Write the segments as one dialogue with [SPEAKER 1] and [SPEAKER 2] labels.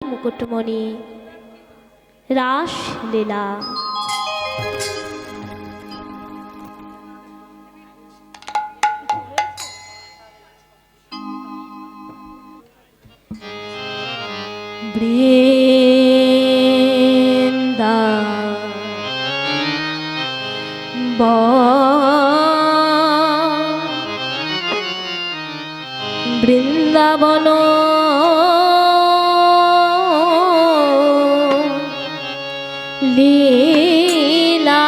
[SPEAKER 1] মুকুটমণি রাসলীলা। বৃন্দাবন লীলা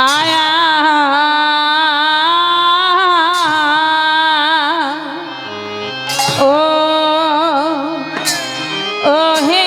[SPEAKER 1] আয়া ও ও হে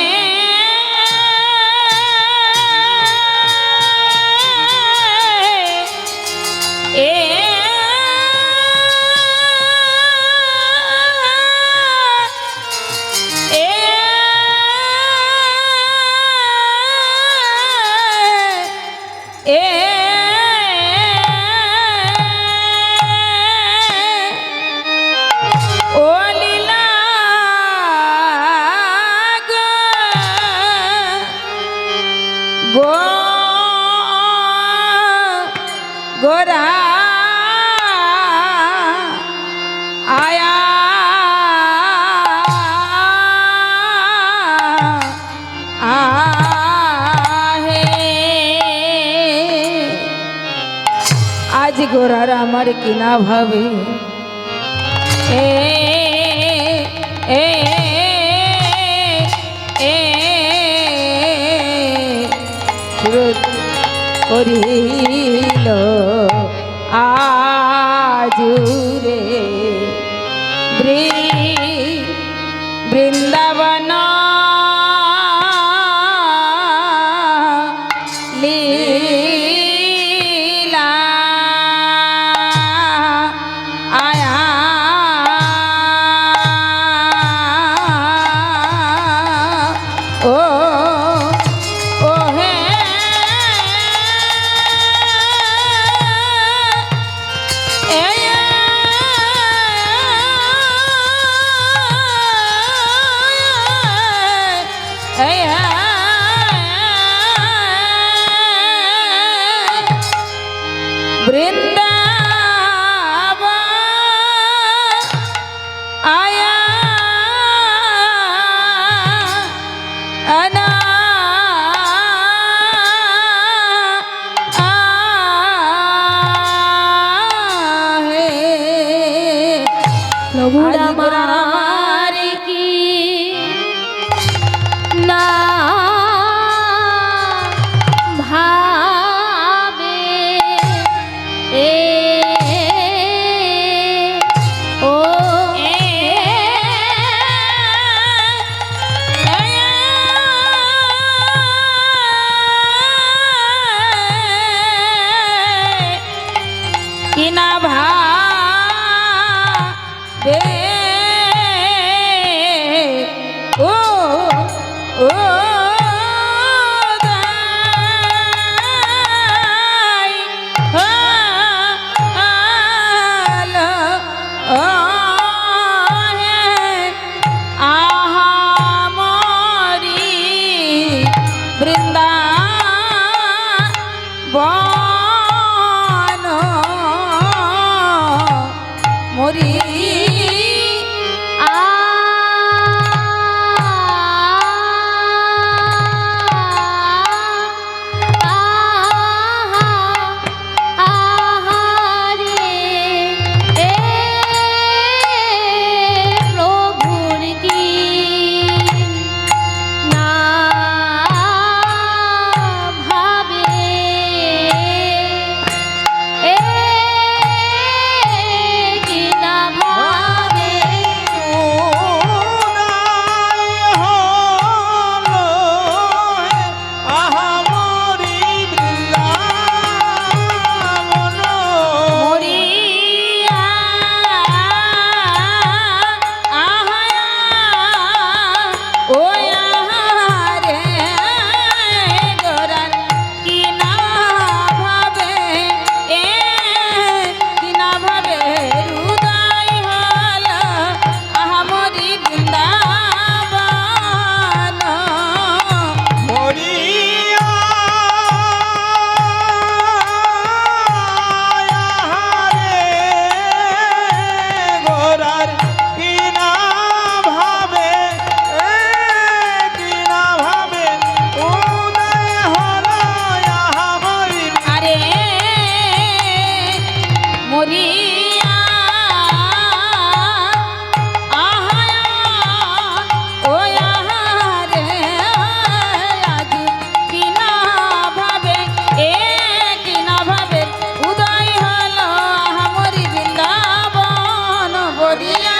[SPEAKER 1] গোরা আয়া আহে আজ গোরার আমার কিনা ভাবে এ এ এ করিল আজুরে বৃন্দাবন লীলা আয়া ও আমার কি না ভাবে এ ও কি না ভাবে ও ও দাই আলো হে আহামরি বৃন্দাবন মরিয়া আহা ও আহারে আজ কিনা ভাবে কিনা ভাবে উদয় হলো আমরি বৃন্দাবন বলিয়া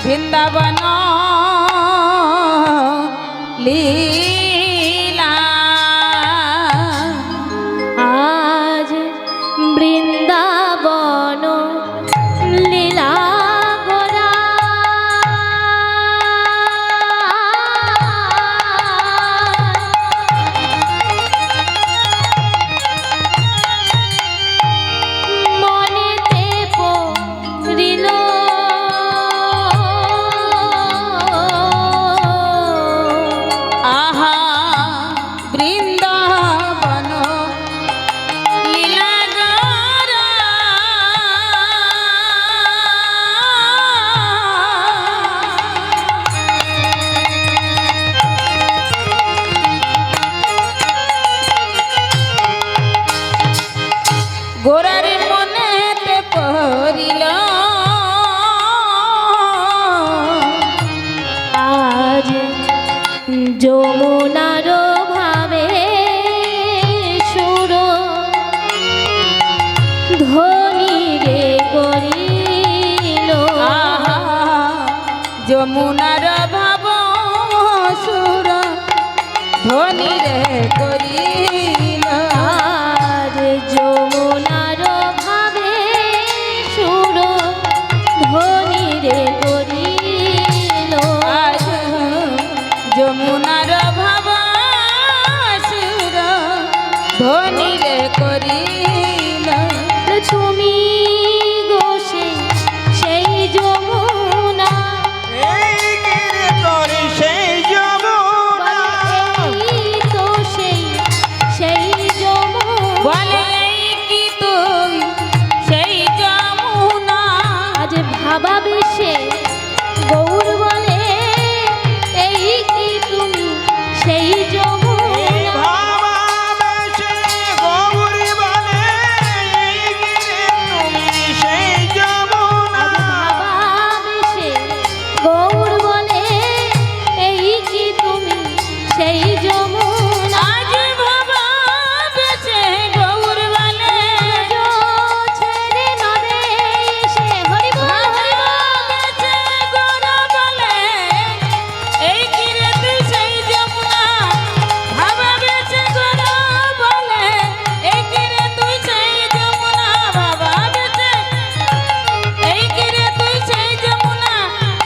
[SPEAKER 1] বৃন্দাবন লীলা
[SPEAKER 2] আজ বৃন্দাবন লীলা গোরা মনেতে পড়িল
[SPEAKER 1] আহা বৃন্দাবন লীলা গোরা গোরার মনেতে পড়িল
[SPEAKER 2] আজ যমুনার ভাবে সুর ধ্বনি রে করিল
[SPEAKER 1] আহা যমুনার ভাব সুর ধ্বনি রে করিল
[SPEAKER 2] আজ যমুনার ভাবে সুর ধ্বনি রে করিল
[SPEAKER 1] আজ যমুনার ভাব সুর ধ্বনি রে করিল
[SPEAKER 2] তুমি গোসে সেই যমুনা এই তো সেই যমুনা
[SPEAKER 1] বলে এই কি তুই সেই যমুনা
[SPEAKER 2] আজ ভাবা বেশে গৌর বলে এই কি তুমি সেই যমুনা আজ ভাবা বেশে গৌর বলে এই কি তুমি সেই যমুনা
[SPEAKER 1] আজ বাবা বেছে গৌর বলে
[SPEAKER 2] ছেড়ে নদে এসে হরি বল হরি বল
[SPEAKER 1] বেছে গৌর বলে এই কি রে তুই সেই যমুনা বাবা বেছে গৌর বলে এই কি রে তুই সেই যমুনা বাবা বেছে এই কি রে তুই সেই যমুনা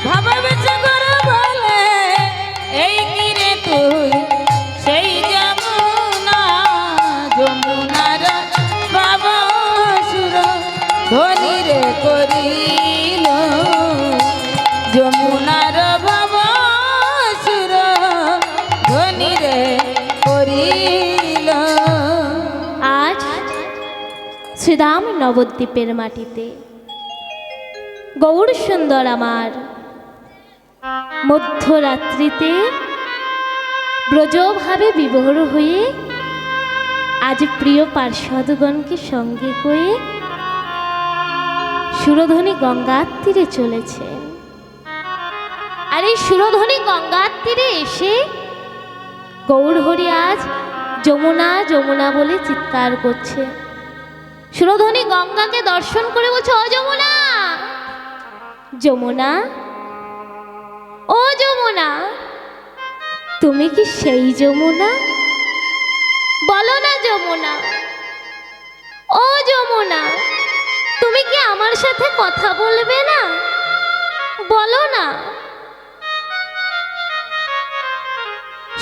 [SPEAKER 1] বাবা বেছে গৌর বলে এই কি রে তুই সেই যমুনা যমুনার বাবা সুর ধ্বনি রে করিল যমুনার বাবা সুর ধ্বনি রে করিল
[SPEAKER 2] আজ শ্রীরাম নবদ্বীপের মাটিতে গৌর সুন্দর আমার মধ্যরাত্রিতে ব্রজভাবে বিভোর হয়ে আজ প্রিয় পার্শ্বদগণকে সঙ্গে করে সুরধ্বনি গঙ্গার তীরে চলেছেন। আর এই সুরধ্বনি গঙ্গার তীরে এসে গৌরহরি আজ যমুনা যমুনা বলে চিৎকার করছে। সুরধ্বনি গঙ্গাকে দর্শন করে বলছে, ও যমুনা, যমুনা, ও যমুনা, তুমি কি সেই যমুনা? বলো না যমুনা, ও যমুনা। আমার সাথে কথা বলবে না? বলো না।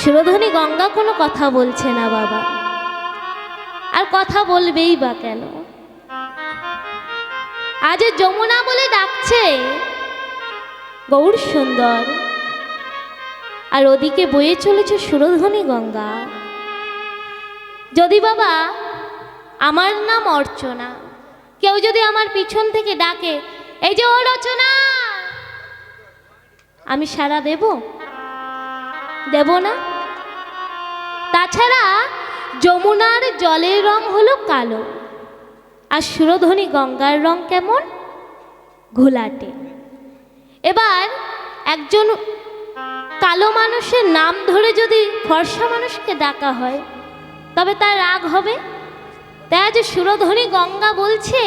[SPEAKER 2] সুরধনী গঙ্গা কোনো কথা বলছে না বাবা, আর কথা বলবেই বা কেন? আজ যমুনা বলে ডাকছে গৌর সুন্দর, আর ওদিকে বয়ে চলেছে সুরধনী গঙ্গা। যদি বাবা আমার নাম অর্চনা, কেউ যদি আমার পিছন থেকে ডাকে, এই যে ও রচনা, আমি সাড়া দেব? দেব না। তাছাড়া যমুনার জলের রং হলো কালো, আর সুরধনী গঙ্গার রং কেমন? ঘোলাটে। এবার একজন কালো মানুষের নাম ধরে যদি ফর্সা মানুষকে ডাকা হয়, তবে তার রাগ হবে। তাই আজ সুরধনী গঙ্গা বলছে,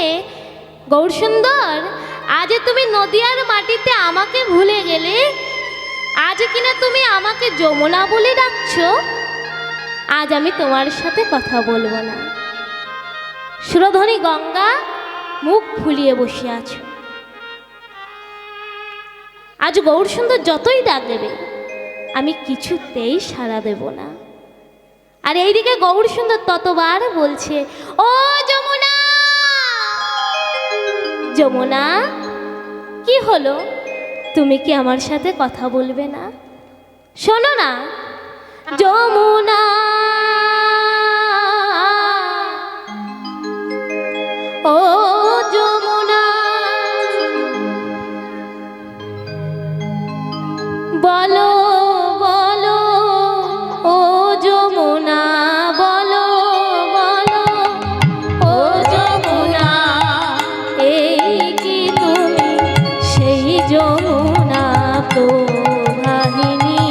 [SPEAKER 2] গৌরসুন্দর, আজ তুমি নদিয়ার মাটিতে আমাকে ভুলে গেলে, আজ কিনা তুমি আমাকে যমুনা বলে ডাকছো, আজ আমি তোমার সাথে কথা বলবো না। সুরধনী গঙ্গা মুখ ফুলিয়ে বসে আছো। আজ গৌরসুন্দর যতই ডাক দেবে, আমি কিছুতেই সাড়া দেব না। আর এইদিকে গৌরসুন্দর ততবার বলছে, ও যমুনা, যমুনা, কি হলো? তুমি কি আমার সাথে কথা বলবে না? শোনো না, যমুনা, ও যমুনা, বলো বলো, ও যমুনা, বলো বলো, ও যমুনা, এই কি তুমি সেই যমুনা প্রবাহিনী?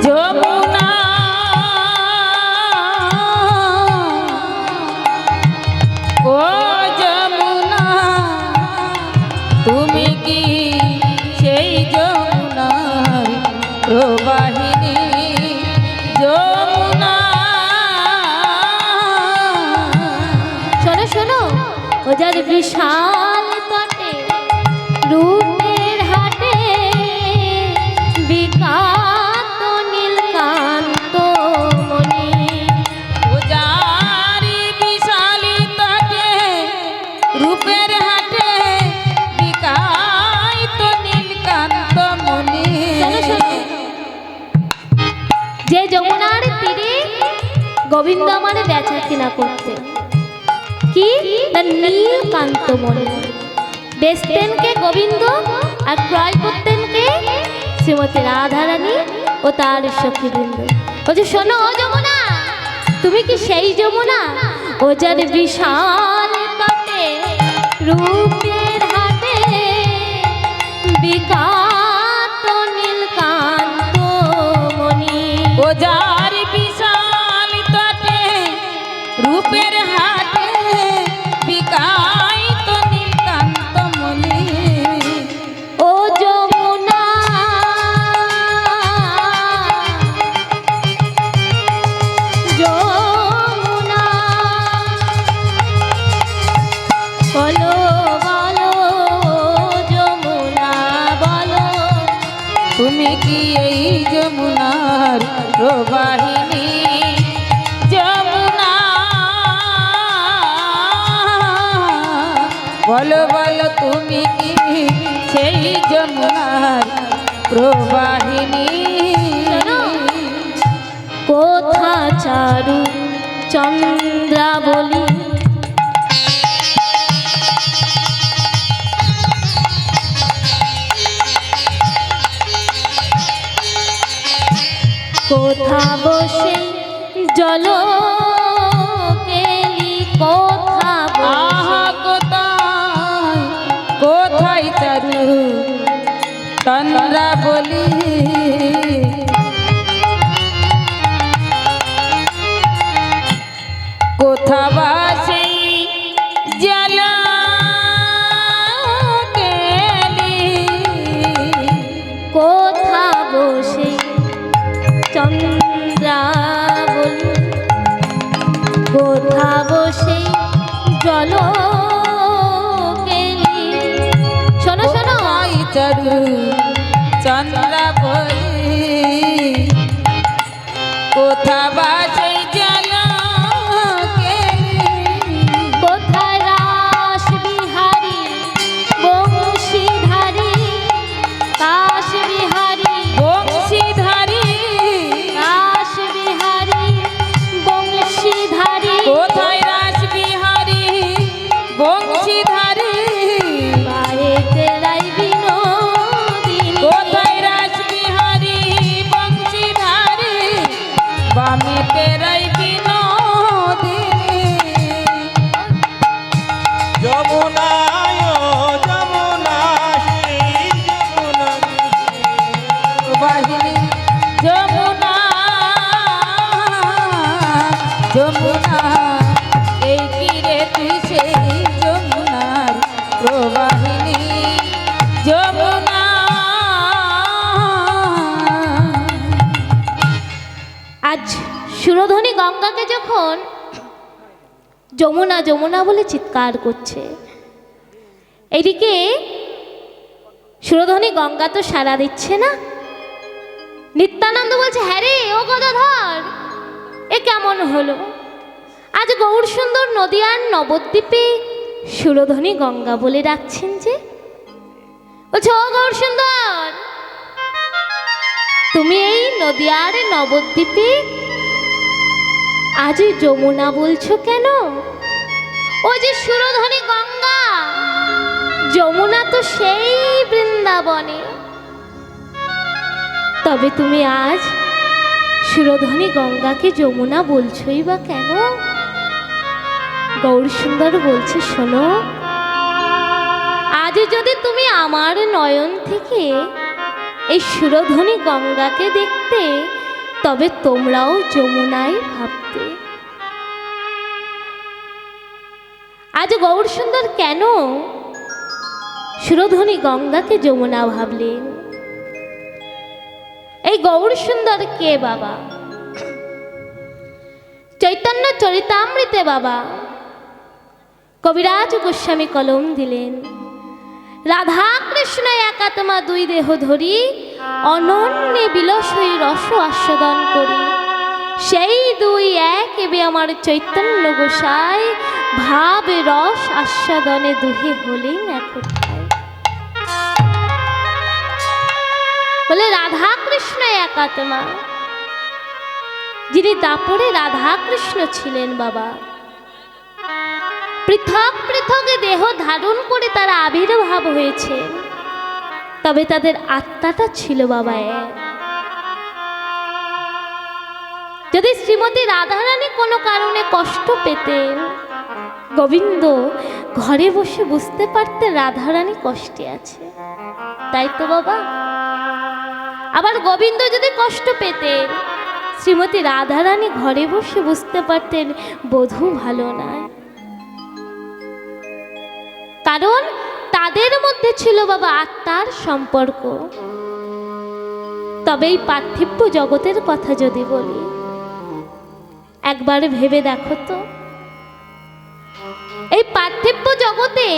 [SPEAKER 1] যমুনা, ও যমুনা, তুমি কি সেই যমুনার প্রবাহিনী? যমুনা,
[SPEAKER 2] শোনো শোনো, ও যার বিশাল তটে রূপের হাটে বিকাত নীলকান্ত মণি,
[SPEAKER 1] ও যারি বিশালী তটে রূপের হাটে বিকাইত নীলকান্ত মণি।
[SPEAKER 2] শোনো শোনো, যে যমুনার তীরে গোবিন্দ আমার বেচা কিনা করতে, কি না নীলকান্ত মণি, বেচতেন কে গোবিন্দ, আর ক্রয় করতেন কে শ্রীমতী রাধারানী ও তার সখীবৃন্দ। বলছে, শোনো ও যমুনা, তুমি কি সেই যমুনা? ও যার বিশাল তটে রূপের হাটে বিকাত নীলকান্ত মণি,
[SPEAKER 1] ও যার বিশাল তটে রূপের হাটে বিকাইত নীলকান্ত মণি।
[SPEAKER 2] ও যমুনা, যমুনা, বলো বলো, যমুনা, বলো,
[SPEAKER 1] তুমি কি এই যমুনার প্রবাহিনী? যমুনা, বলো বলো, তুমি কি সেই যমুনার প্রবাহিনী?
[SPEAKER 2] কোথা চারু চন্দ্রাবলী, কোথা বসে জল কেলি, কোথা
[SPEAKER 1] আহা কোথায় কোথায় চারু চন্দ্রা বলি? কোথা বাসে জল কেলি,
[SPEAKER 2] কোথা বসে চন্দ্রাবলী, কোথা বসে জল
[SPEAKER 1] চরু চন্দ্রাবলী কোথা বাসই জ্বালা
[SPEAKER 2] কোথায় রাস বিহারী বংশীধারী কাশ বিহারী
[SPEAKER 1] বংশীধারী
[SPEAKER 2] রাস বিহারী বংশীধারী
[SPEAKER 1] কোথায় রাস বিহারী বংশীধারী
[SPEAKER 2] বাড়িতে লাই বিনোদিনী
[SPEAKER 1] কোথায় রাস বিহারী বংশীধারী বামে তেরাই বিনোদিনী
[SPEAKER 3] যমুনায় যমুনা সেই যমুনা
[SPEAKER 1] বাহিনী যমুনা যমুনা এই তীরে তুই সেই যমুনার প্রবাহিনী যমুনা
[SPEAKER 2] আজ সুরধনী গঙ্গাকে যখন যমুনা যমুনা বলে চিৎকার করছে, এদিকে সুরধনী গঙ্গা তো সাড়া দিচ্ছে না। নিত্যানন্দ বলছে, হ্যাঁ রে ও গদাধর, এ কেমন হলো? আজ গৌর সুন্দর নদীয়ার নবদ্বীপে সুরধনী গঙ্গা বলে ডাকছেন যে। বলছে, ও গৌর সুন্দর, তুমি এই নদীয়ার নবদ্বীপে আজ যমুনা বলছো কেন? ও যে সুরধনী গঙ্গা, যমুনা তো সেই বৃন্দাবনে। তবে তুমি আজ সুরধনী গঙ্গাকে যমুনা বলছোই বা কেন? গৌর সুন্দর বলছে, শোনো, আজ যদি তুমি আমার নয়ন থেকে এই সুরধনী গঙ্গাকে দেখতে, তবে তোমরাও যমুনাই ভাবতে। আজ গৌর সুন্দর কেন সুরধনী গঙ্গাকে যমুনা ভাবলেন? এই গৌর সুন্দর কে বাবা? চৈতন্য চরিতামৃতে বাবা কবিরাজ গোস্বামী কলম দিলেন, রাধা কৃষ্ণ একাত্মা দুই দেহ ধরি অনন্যে বিলসই রস আস্বাদন করি, সেই দুই এক এবে আমার চৈতন্য গোসাই, ভাব রস আস্বাদনে দুহে হলেন একটাই। বলে রাধা কৃষ্ণ একাত্মা, যিনি দাপরে রাধা কৃষ্ণ ছিলেন বাবা, পৃথক পৃথক দেহ ধারণ করে তারা আবির্ভাব হয়েছে, তবে তাদের আত্মাটা ছিল বাবা এক। যদি শ্রীমতী রাধারানী কোনো কারণে কষ্ট পেতেন, গোবিন্দ ঘরে বসে বুঝতে পারতেন রাধারানী কষ্টে আছে, তাই তো বাবা। আবার গোবিন্দ যদি কষ্ট পেতেন, শ্রীমতী রাধারানী ঘরে বসে বুঝতে পারতেন বধূ ভালো না, কারণ তাদের মধ্যে ছিল বাবা আত্মার সম্পর্ক। তবে এই পার্থিব জগতের কথা যদি বলি, একবার ভেবে দেখো তো, এই পার্থিব জগতে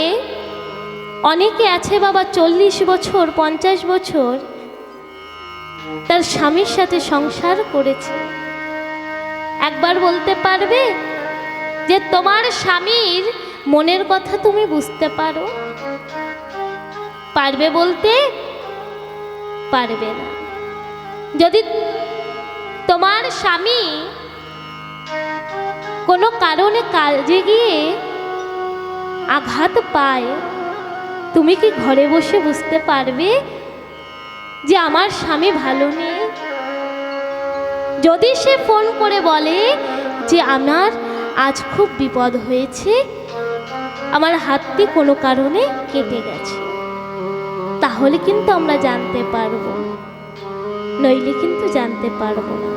[SPEAKER 2] অনেকে আছে বাবা 40 বছর 50 বছর তার স্বামীর সাথে সংসার করেছে। একবার বলতে পারবে যে তোমার স্বামীর মনের কথা তুমি বুঝতে পারো? পারবে বলতে? পারবে না। যদি তোমার স্বামী কোনো কারণে কাজে গিয়ে আঘাত পায়, তুমি কি ঘরে বসে বুঝতে পারবে যে আমার স্বামী ভালো নেই? যদি সে ফোন করে বলে যে আমার আজ খুব বিপদ হয়েছে, আমার হাতটি কোনো কারণে কেটে গেছে, তাহলে কিন্তু আমরা জানতে পারবো, নইলে কিন্তু জানতে পারবো না।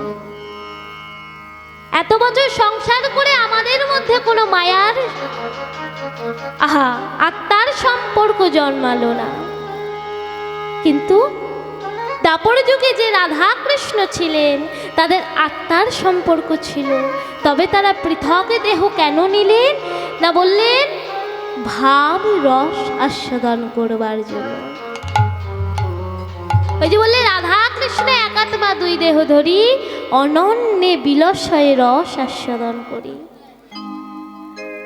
[SPEAKER 2] এত বছর সংসার করে আমাদের মধ্যে কোনো মায়ার আত্মার সম্পর্ক জন্মালো না, কিন্তু দাপর যুগে যে রাধা কৃষ্ণ ছিলেন তাদের আত্মার সম্পর্ক ছিল। তবে তারা পৃথক দেহ কেন নিলেন না? বললেন ভাব রস আস্বাদন করবার জন্য। ওই যে বললে রাধা কৃষ্ণ একাত্মা দুই দেহ ধরি অনন্যে বিলসয়ে রস আস্বাদন করি।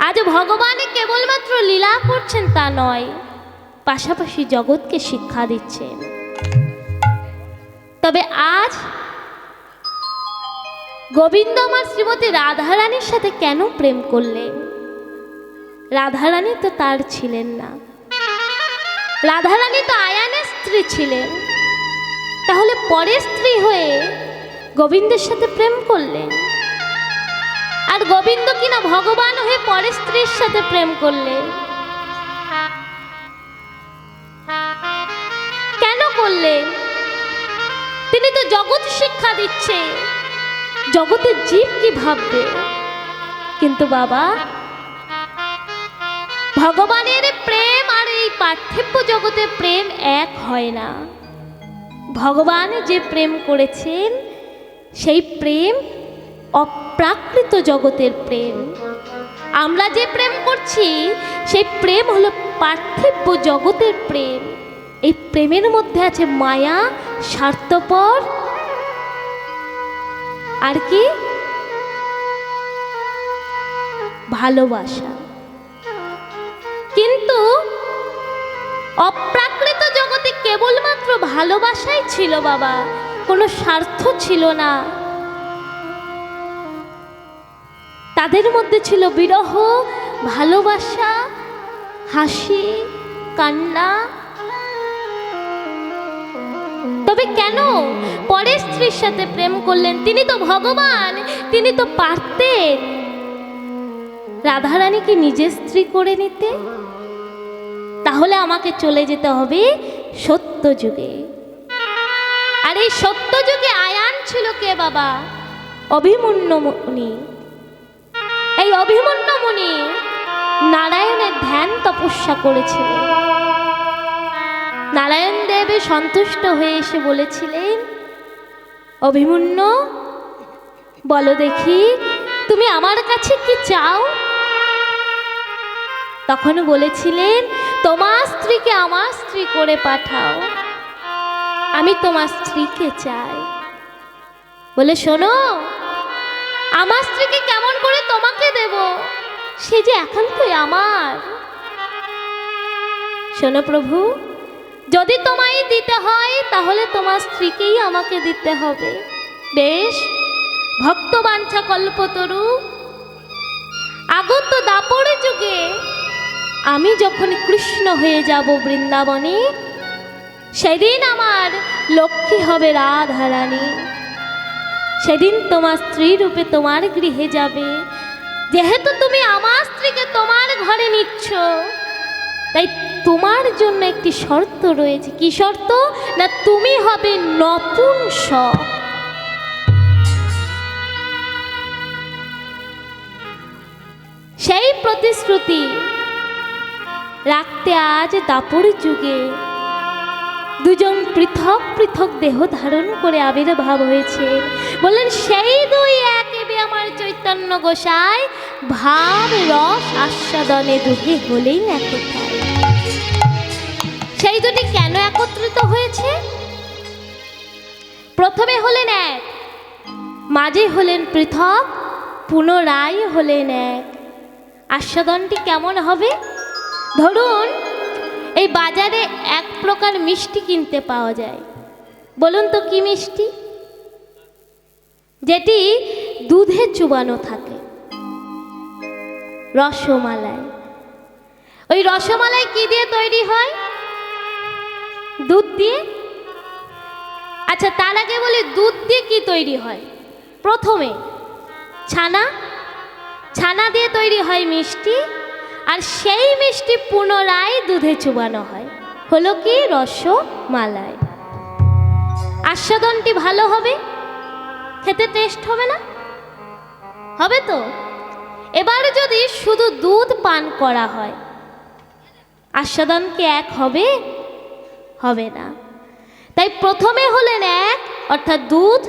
[SPEAKER 2] আজ ভগবান কেবলমাত্র লীলা করছেন তা নয়, পাশাপাশি জগৎকে শিক্ষা দিচ্ছেন। তবে আজ গোবিন্দ আমার শ্রীমতী রাধারানীর সাথে কেন প্রেম করলেন? রাধারানী তো তার ছিলেন না, রাধারানী তো আয়ানের স্ত্রী ছিলেন, তাহলে পরের স্ত্রী হয়ে গোবিন্দের সাথে প্রেম করলেন। আর গোবিন্দ কিনা ভগবান হয়ে পরের স্ত্রীর সাথে প্রেম করলেন। কেন করলেন? তিনি তো জগৎ শিক্ষা দিচ্ছে, জগতের জীব কি ভাববে। কিন্তু বাবা, ভগবানের প্রেম আর এই পার্থিব জগতের প্রেম এক হয় না। ভগবান যে প্রেম করেছেন সেই প্রেম অপ্রাকৃত জগতের প্রেম। আমরা যে প্রেম করছি সেই প্রেম হলো পার্থিব জগতের প্রেম। এই প্রেমের মধ্যে আছে মায়া, স্বার্থপর, আর কি ভালোবাসা। কিন্তু অপ্রাকৃত জগতে কেবলমাত্র ভালোবাসাই ছিল বাবা, কোনো স্বার্থ ছিল না। তাদের মধ্যে ছিল বিরহ, ভালোবাসা, হাসি, কান্না। তবে কেন পরের স্ত্রীর সাথে প্রেম করলেন? তিনি তো ভগবান, তিনি তো পারতেন রাধারানীকে নিজের স্ত্রী করে নিতে। তাহলে আমাকে চলে যেতে হবে সত্য যুগে। আর এই সত্য যুগে আয়ান ছিল কে বাবা? অভিমন্যু মুনি। এই অভিমন্যু মুনি নারায়ণের ধ্যান তপস্যা করেছিলেন। নারায়ণ দেব সন্তুষ্ট হয়ে এসে বলেছিলেন, অভিমন্যু বলো দেখি তুমি আমার কাছে কি চাও? তখন বলেছিলেন, তোমার স্ত্রীকে আমার স্ত্রী করে পাঠাও, আমি তোমার স্ত্রীকে চাই। বলে শোনো, আমার স্ত্রীকে কেমন করে তোমাকে দেব? সে যে একান্তই আমার। শোনো প্রভু, যদি তোমায় দিতে হয় তাহলে তোমার স্ত্রীকেই আমাকে দিতে হবে। বেশ, ভক্তবাঞ্ছা কল্পতরু, আগত দাপর যুগে আমি যখন কৃষ্ণ হয়ে যাব বৃন্দাবনে, সেদিন আমার লক্ষ্মী হবে রাধারানী। সেদিন তোমার স্ত্রী রূপে তোমার গৃহে যাবে। যেহেতু তুমি আমার স্ত্রীকে তোমার ঘরে নিচ্ছ, তাই তোমার জন্য একটি শর্ত রয়েছে। কি শর্ত? না তুমি হবে নপুংসক। সেই প্রতিশ্রুতি রাখতে আজ দাপর যুগে দুজন পৃথক পৃথক দেহ ধারণ করে আবির্ভাব হয়েছে। বললেন, সেই দুই এক এবে আমার চৈতন্য গোসাই, ভাব রস আস্বাদনে দুহে হলেই একতাই। সেই দুটি কেন একত্রিত হয়েছে? প্রথমে হলেন এক, মাঝে হলেন পৃথক, পুনরায় হলেন এক। আস্বাদনটি কেমন হবে? ধরুন এই বাজারে এক প্রকার মিষ্টি কিনতে পাওয়া যায়। বলুন তো কি মিষ্টি? যেটি দুধে চুবানো থাকে, রসমালাই। ওই রসমালাই কি দিয়ে তৈরি হয়? দুধ দিয়ে। আচ্ছা, তার আগে বলি দুধ দিয়ে কি তৈরি হয়? প্রথমে ছানা, ছানা দিয়ে তৈরি হয় মিষ্টি, আর সেই মিষ্টি পুনরায় দুধে চুবানো হয়, হলো কি রসমালাই। আস্বাদনটি ভালো হবে, খেতে টেস্ট হবে না? হবে তো। এবার যদি শুধু দুধ পান করা হয়, আস্বাদন কি এক হবে? হবে না। তাই প্রথমে হলেন এক অর্থাৎ দুধ,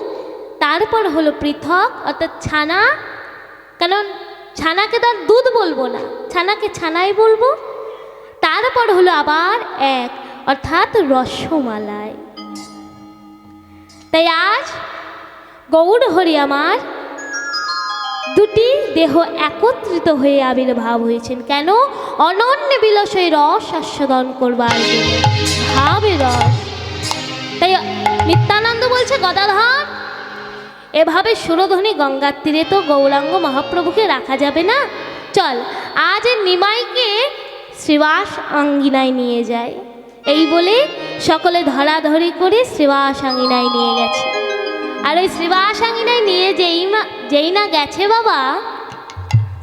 [SPEAKER 2] তারপর হলো পৃথক অর্থাৎ ছানা। কারণ ছানাকে তো আর দুধ বলবো না, ছানাকে ছানাই বলবো। তারপর হলো আবার এক অর্থাৎ রসমালাই। তাই আজ গৌর হরি আমার দুটি দেহ একত্রিত হয়ে আবির্ভাব হয়েছেন। কেন? অনন্য বিলাসই রস আস্বাদন করবার জন্য, ভাবে রস। তাই নিত্যানন্দ বলছে, গদাধর এভাবে সুরধ্বনি গঙ্গার তীরে তো গৌরাঙ্গ মহাপ্রভুকে রাখা যাবে না, চল আজ নিমাইকে শ্রীবাস আঙ্গিনায় নিয়ে যায়। এই বলে সকলে ধরাধরি করে শ্রীবাস আঙ্গিনায় নিয়ে গেছে। আর ওই শ্রীবাস আঙ্গিনায় নিয়ে যেই না গেছে বাবা,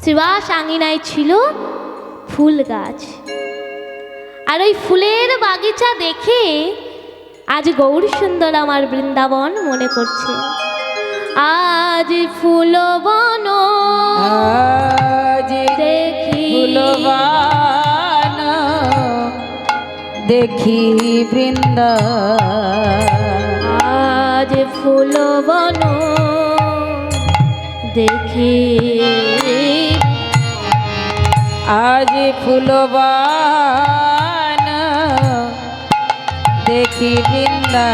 [SPEAKER 2] শ্রীবাস আঙ্গিনায় ছিল ফুল গাছ। আর ওই ফুলের বাগিচা দেখে আজ গৌর সুন্দর আমার বৃন্দাবন মনে করছে। আজ ফুলবন
[SPEAKER 1] আজ
[SPEAKER 2] দেখি
[SPEAKER 1] ফুলবান দেখি বৃন্দা,
[SPEAKER 2] আজ ফুলবন দেখি,
[SPEAKER 1] আজ ফুলবান দেখি বৃন্দা,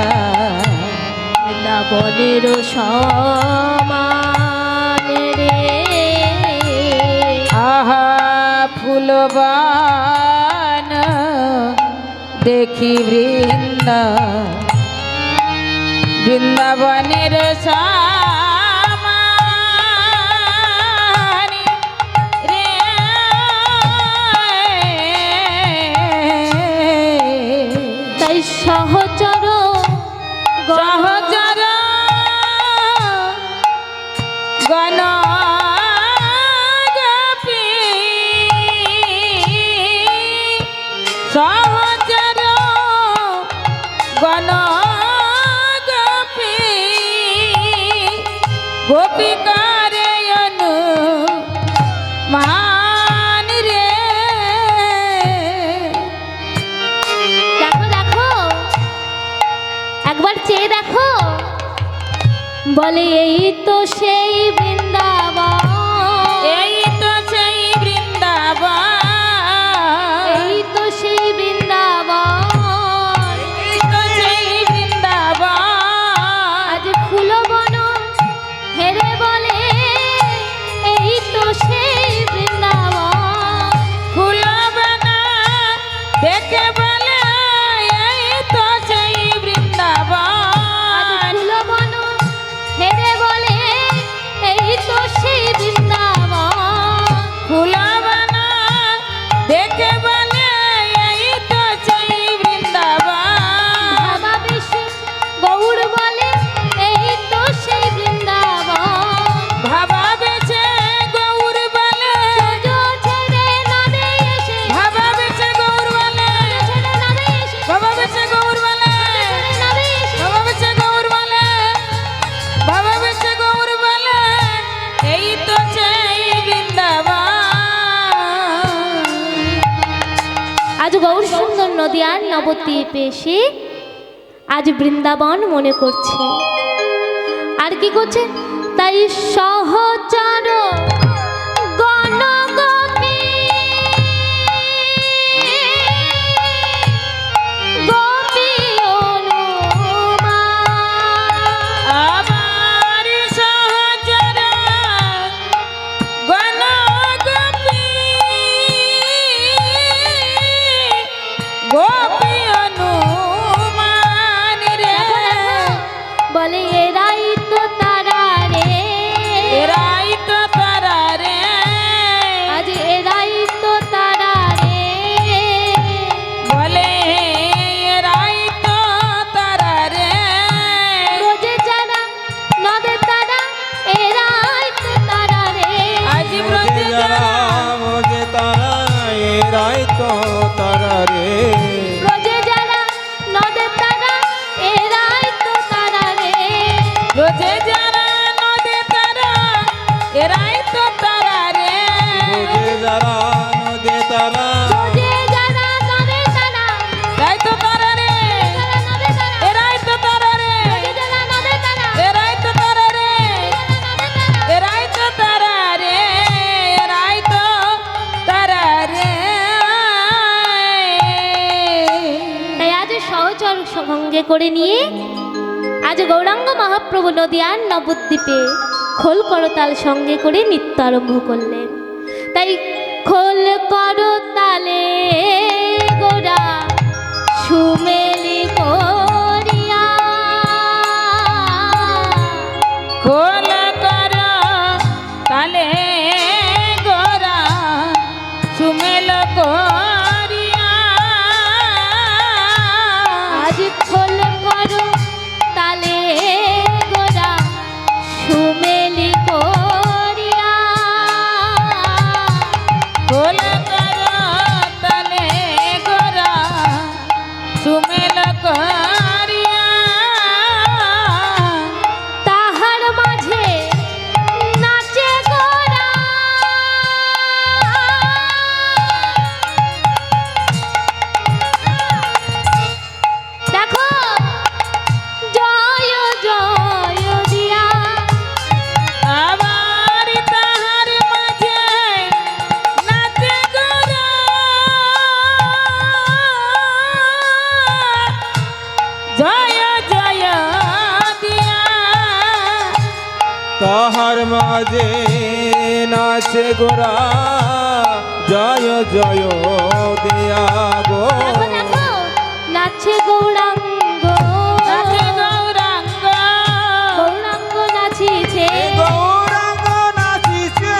[SPEAKER 2] বৃন্দাবনের সমান রে।
[SPEAKER 1] আহা ফুলবান দেখি বৃন্দা, বৃন্দাবনের সমান রে।
[SPEAKER 2] তাই সহচর
[SPEAKER 1] সহচর গণ গোপী, সহচর গণ গোপী, গোপিকারে অনু মান রে।
[SPEAKER 2] দেখো দেখো একবার চেয়ে দেখো, বলে এই তো সেই বৃন্দাবন,
[SPEAKER 1] এই তো সেই বৃন্দাবন,
[SPEAKER 2] এই তো সেই বৃন্দাবন,
[SPEAKER 1] এই তো সেই বৃন্দাবন।
[SPEAKER 2] আজ ফুলবন হেরে বলে এই তো সেই বৃন্দাবন,
[SPEAKER 1] ফুলবন দেখে বলে এই তো সেই
[SPEAKER 2] আজ
[SPEAKER 1] বৃন্দাবন।
[SPEAKER 2] ফুলবন হেরে বলে এই তো সেই বৃন্দাবন,
[SPEAKER 1] ফুলবন দেখে বলে এই তো সেই বৃন্দাবন।
[SPEAKER 2] বাবা বেশে গৌর বলে এই তো সেই বৃন্দাবন,
[SPEAKER 1] ভাবা বেছে গৌর বলে,
[SPEAKER 2] সূর্য ছেড়ে নদে এসে,
[SPEAKER 1] ভাবা বেছে গৌর বলে,
[SPEAKER 2] ছেড়ে নদে এসে,
[SPEAKER 1] ভাবা বেছে গৌর বলে,
[SPEAKER 2] ছেড়ে নদে এসে,
[SPEAKER 1] ভাবা বেছে গৌর বলে, ভাবা বেছে গৌর বলে এই তো সেই বৃন্দাবন।
[SPEAKER 2] আজ গৌর সুন্দর নদিয়ার নবদ্বীপে এসে আজ বৃন্দাবন মনে করছে। আর কি করছে? তাই সহচর গণ গোপী, গোপী অনুমান,
[SPEAKER 1] আমার সহচর গণ গোপী, গোপী অনুমান রে।
[SPEAKER 2] বলে এরাই তো তারা রে,
[SPEAKER 1] এরাই তো তারা রে,
[SPEAKER 2] আজ এরাই তো তারা রে,
[SPEAKER 1] বলে এরাই তো তারা রে।
[SPEAKER 2] রোজে যারা নদে তারা এরাই তো তারা রে,
[SPEAKER 1] আজ ব্রজে যারা,
[SPEAKER 3] বোঝে তারা এরাই তো তারা রে।
[SPEAKER 2] রোজে যারা নদে তারা এরাই তো তারা রে,
[SPEAKER 1] রোজে যারা নদে তারা এরাই তো তারা রে।
[SPEAKER 3] বোঝে যারা নদে তারা
[SPEAKER 2] রোজে যারা নদে তারা
[SPEAKER 1] এরাই তো তারা রে,
[SPEAKER 2] যারা নদে তারা,
[SPEAKER 1] এরাই তো তারা রে,
[SPEAKER 2] রোজে যারা নদে তারা,
[SPEAKER 1] এরাই তো তারা রে,
[SPEAKER 2] যারা নদে তারা,
[SPEAKER 1] এরাই তো তারা রে, এরাই তো তারা রে।
[SPEAKER 2] তাই আজ সহচর সঙ্গে করে নিয়ে আজ গৌরাঙ্গ মহাপ্রভু নদিয়ার নবদ্বীপে খোল করতাল সঙ্গে করে নৃত্য আরম্ভ করলেন। তাই খোল করতালে গোরা সুমেলি করিয়া,
[SPEAKER 1] খোল কর তালে গোরা সুমেল করিয়া,
[SPEAKER 2] আজ খোল করো তালে গোরা সুমেলি করিয়া,
[SPEAKER 1] খোল কর তালে গোরা সুমেল করিয়া,
[SPEAKER 2] তাহার মাঝে নাচে গোরা, দেখো জয় জয় দিয়া,
[SPEAKER 1] আবার তাহার মাঝে নাচে গোরা, জয় জয় দিয়া,
[SPEAKER 3] তাহার মাঝে নাচে গোরা জয় জয় দিয়া গো।
[SPEAKER 2] দেখো দেখো নাচে গৌরাঙ্গ,
[SPEAKER 1] নাচে গৌরাঙ্গ,
[SPEAKER 2] গৌরাঙ্গ নাচিছে,
[SPEAKER 3] গৌরাঙ্গ নাচিছে,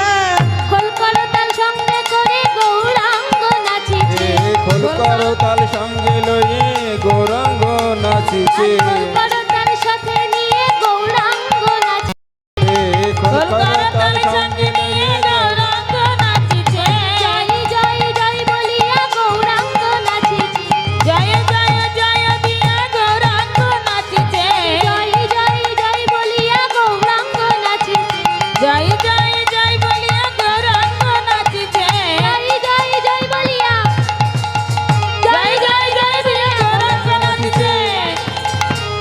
[SPEAKER 2] খোল করতাল সঙ্গে করে গৌরাঙ্গ নাচিছে,
[SPEAKER 3] খোল করতাল সঙ্গে লয়ে গৌরাঙ্গ নাচিছে,
[SPEAKER 2] খোল করতাল সাথে নিয়ে গৌরাঙ্গ নাচিছে,
[SPEAKER 3] খোল
[SPEAKER 1] খোল করতাল
[SPEAKER 3] করতাল
[SPEAKER 1] সঙ্গে নিয়ে গৌরাঙ্গ নাচিছে,
[SPEAKER 2] জয় জয় জয় বলিয়া গৌরাঙ্গ নাচিছে,
[SPEAKER 1] জয় জয় জয় দিয়া গৌরাঙ্গ নাচিছে,
[SPEAKER 2] জয় জয় জয় বলিয়া গৌরাঙ্গ নাচিছে,
[SPEAKER 1] জয় জয় জয় বলিয়া গৌরাঙ্গ নাচিছে,
[SPEAKER 2] জয় জয় জয় বলিয়া,
[SPEAKER 1] জয় জয় জয় বলিয়া গৌরাঙ্গ নাচিছে,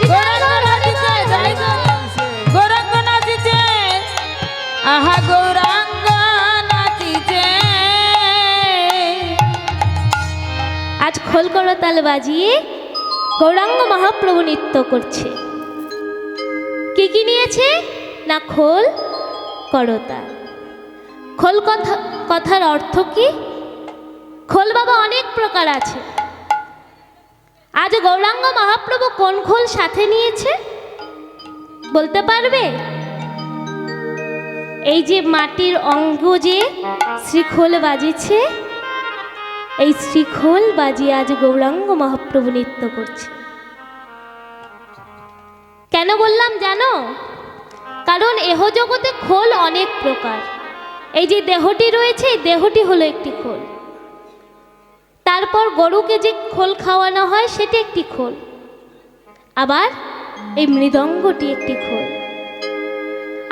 [SPEAKER 1] গৌরাঙ্গ নাচিছে, জয় জয় গৌরাঙ্গ নাচিছে, আহা গৌরাঙ্গ নাচিছে।
[SPEAKER 2] আজ খোল করতাল বাজিয়ে গৌরাঙ্গ মহাপ্রভু নৃত্য করছে। কি কি নিয়েছে না খোল করতাল। খোল কথার অর্থ কি? খোল বাবা অনেক প্রকার আছে। আজ গৌরাঙ্গ মহাপ্রভু কোন খোল সাথে নিয়েছে বলতে পারবে? এই যে মাটির অঙ্গ যে শ্রীখোল বাজিছে, এই শ্রীখোল বাজিয়ে আজ গৌরাঙ্গ মহাপ্রভু নৃত্য করছে। কেন বললাম জানো? কারণ এহ জগতে খোল অনেক প্রকার। এই যে দেহটি রয়েছে, এই দেহটি হলো একটি খোল। তারপর গরুকে যে খোল খাওয়ানো হয় সেটি একটি খোল। আবার এই মৃদঙ্গটি একটি খোল।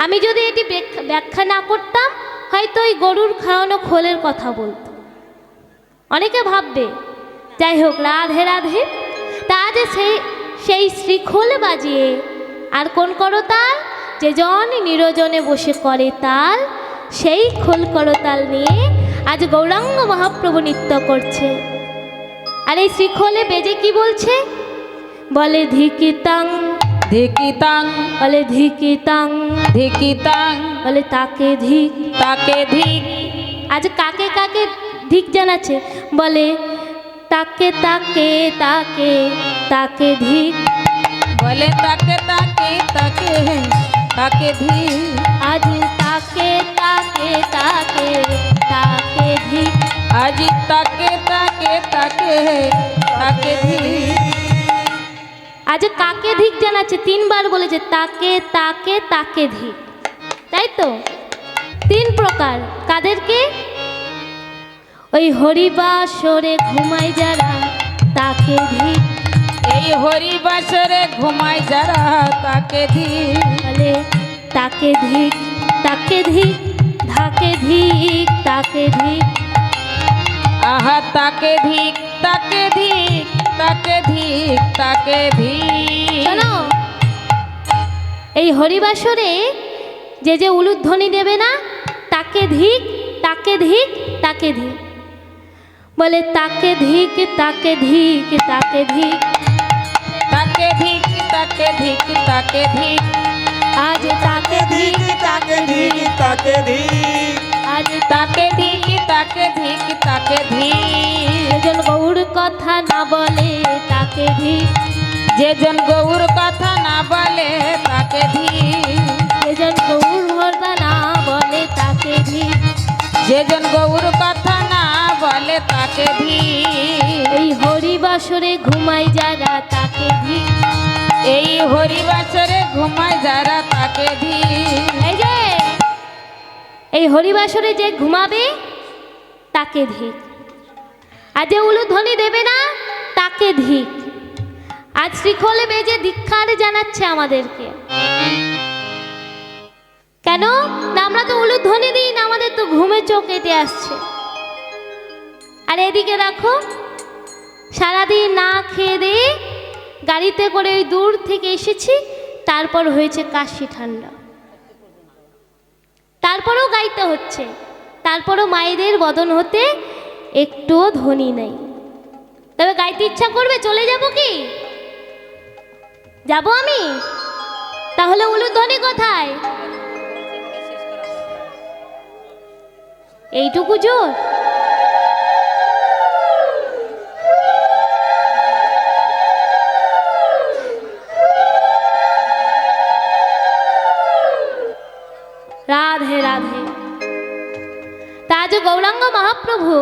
[SPEAKER 2] আমি যদি এটি ব্যাখ্যা না করতাম, হয়তো এই গরুর খাওয়ানো খোলের কথা বলতো। অনেকে ভাববে, যাই হোক, রাধে রাধে। তা যে সেই শ্রীখোল বাজিয়ে আর কোন করতাল, যে জন নিরজনে বসে করে তাল, সেই খোল করতাল নিয়ে আজ গৌরাঙ্গ মহাপ্রভু নৃত্য করছে। আর এই শ্রীখোলে বেজে কি বলছে? বলে ধিকিতাং,
[SPEAKER 1] ধিকিতাং,
[SPEAKER 2] বলে ধিকিতাং,
[SPEAKER 1] ধিকিতাং,
[SPEAKER 2] বলে তাকে ধিক।
[SPEAKER 1] তাকে ধিক।
[SPEAKER 2] আজ কাকে কাকে ধিক জানাচ্ছে? বলে তাকে তাকে তাকে তাকে ধিক।
[SPEAKER 1] বলে তাকে তাকে তাকে তাকে ধিক।
[SPEAKER 2] আজ তাকে তাকে তাকে তাকে ধিক।
[SPEAKER 1] আজ তাকে তাকে তাকে তাকে ধিক।
[SPEAKER 2] আজ কাকে ধিক জানাচ্ছে? তিনবার বলেছে তাকে তাকে তাকে ধিক, তাই তো? তিন প্রকার। কাদেরকে? ওই হরিবাসরে ঘুমায় যারা, তাকে ধিক।
[SPEAKER 1] এই হরিবাসরে ঘুমায় যারা, তাকে ধিক।
[SPEAKER 2] বলে তাকে ধিক, তাকে ধিক, ধাকে ধিক, তাকে ধিক।
[SPEAKER 1] আহা তাকে ধিক, তাকে ধিক, তাকে ধিক, তাকে ধিক।
[SPEAKER 2] শোনো, এই হরিবাসরে যে যে উলুধ্বনি দেবে না, তাকে ধিক, তাকে ধিক, তাকে ধিক। বলে তাকে ধিক, তাকে ধিক, তাকে ধিক।
[SPEAKER 1] তাকে ধিক, তাকে ধিক তাকে ধিক
[SPEAKER 2] আজ তাকে ধিক
[SPEAKER 3] তাকে ধিক তাকে ধিক
[SPEAKER 2] আজ
[SPEAKER 1] তাকে ধিক তাকে ধিক তাকে ধিক
[SPEAKER 2] যেজন গৌর কথা না বলে তাকে ধিক
[SPEAKER 1] যেজন গৌর কথা না বলে তাকে ধিক
[SPEAKER 2] যেজন গৌর কথা না বলে তাকে ধিক
[SPEAKER 1] যেজন গৌর কথা না বলে তাকে ধিক
[SPEAKER 2] এই হরিবাসরে ঘুমাই যারা তাকে ধিক
[SPEAKER 1] এই হরিবাসরে ঘুমায় যারা তাকে ধিক
[SPEAKER 2] এই যে এই হরিবাসরে যে ঘুমাবে তাকে ধিক আজ যে উলুধ্বনি দেবে না তাকে ধিক আজ শ্রীখোলে বেজে ধিক্ষার জানাচ্ছে আমাদেরকে কেন না আমরা তো উলুধ্বনি দিই না, আমাদের তো ঘুমে চোখ কেটে আসছে। আর এদিকে রাখো সারাদিন না খেয়ে দিয়ে গাড়িতে করে ওই দূর থেকে এসেছি, তারপর হয়েছে কাশি ঠান্ডা, তারপরেও গাইতে হচ্ছে, তারপরও মায়েদের বদন হতে একটুও ধ্বনি নেই। তবে গাইতে ইচ্ছা করবে, চলে যাব কি? যাব আমি? তাহলে উলুধ্বনি কোথায়? এইটুকু জোর? রাধে রাধে। তা আজ গৌরাঙ্গ মহাপ্রভু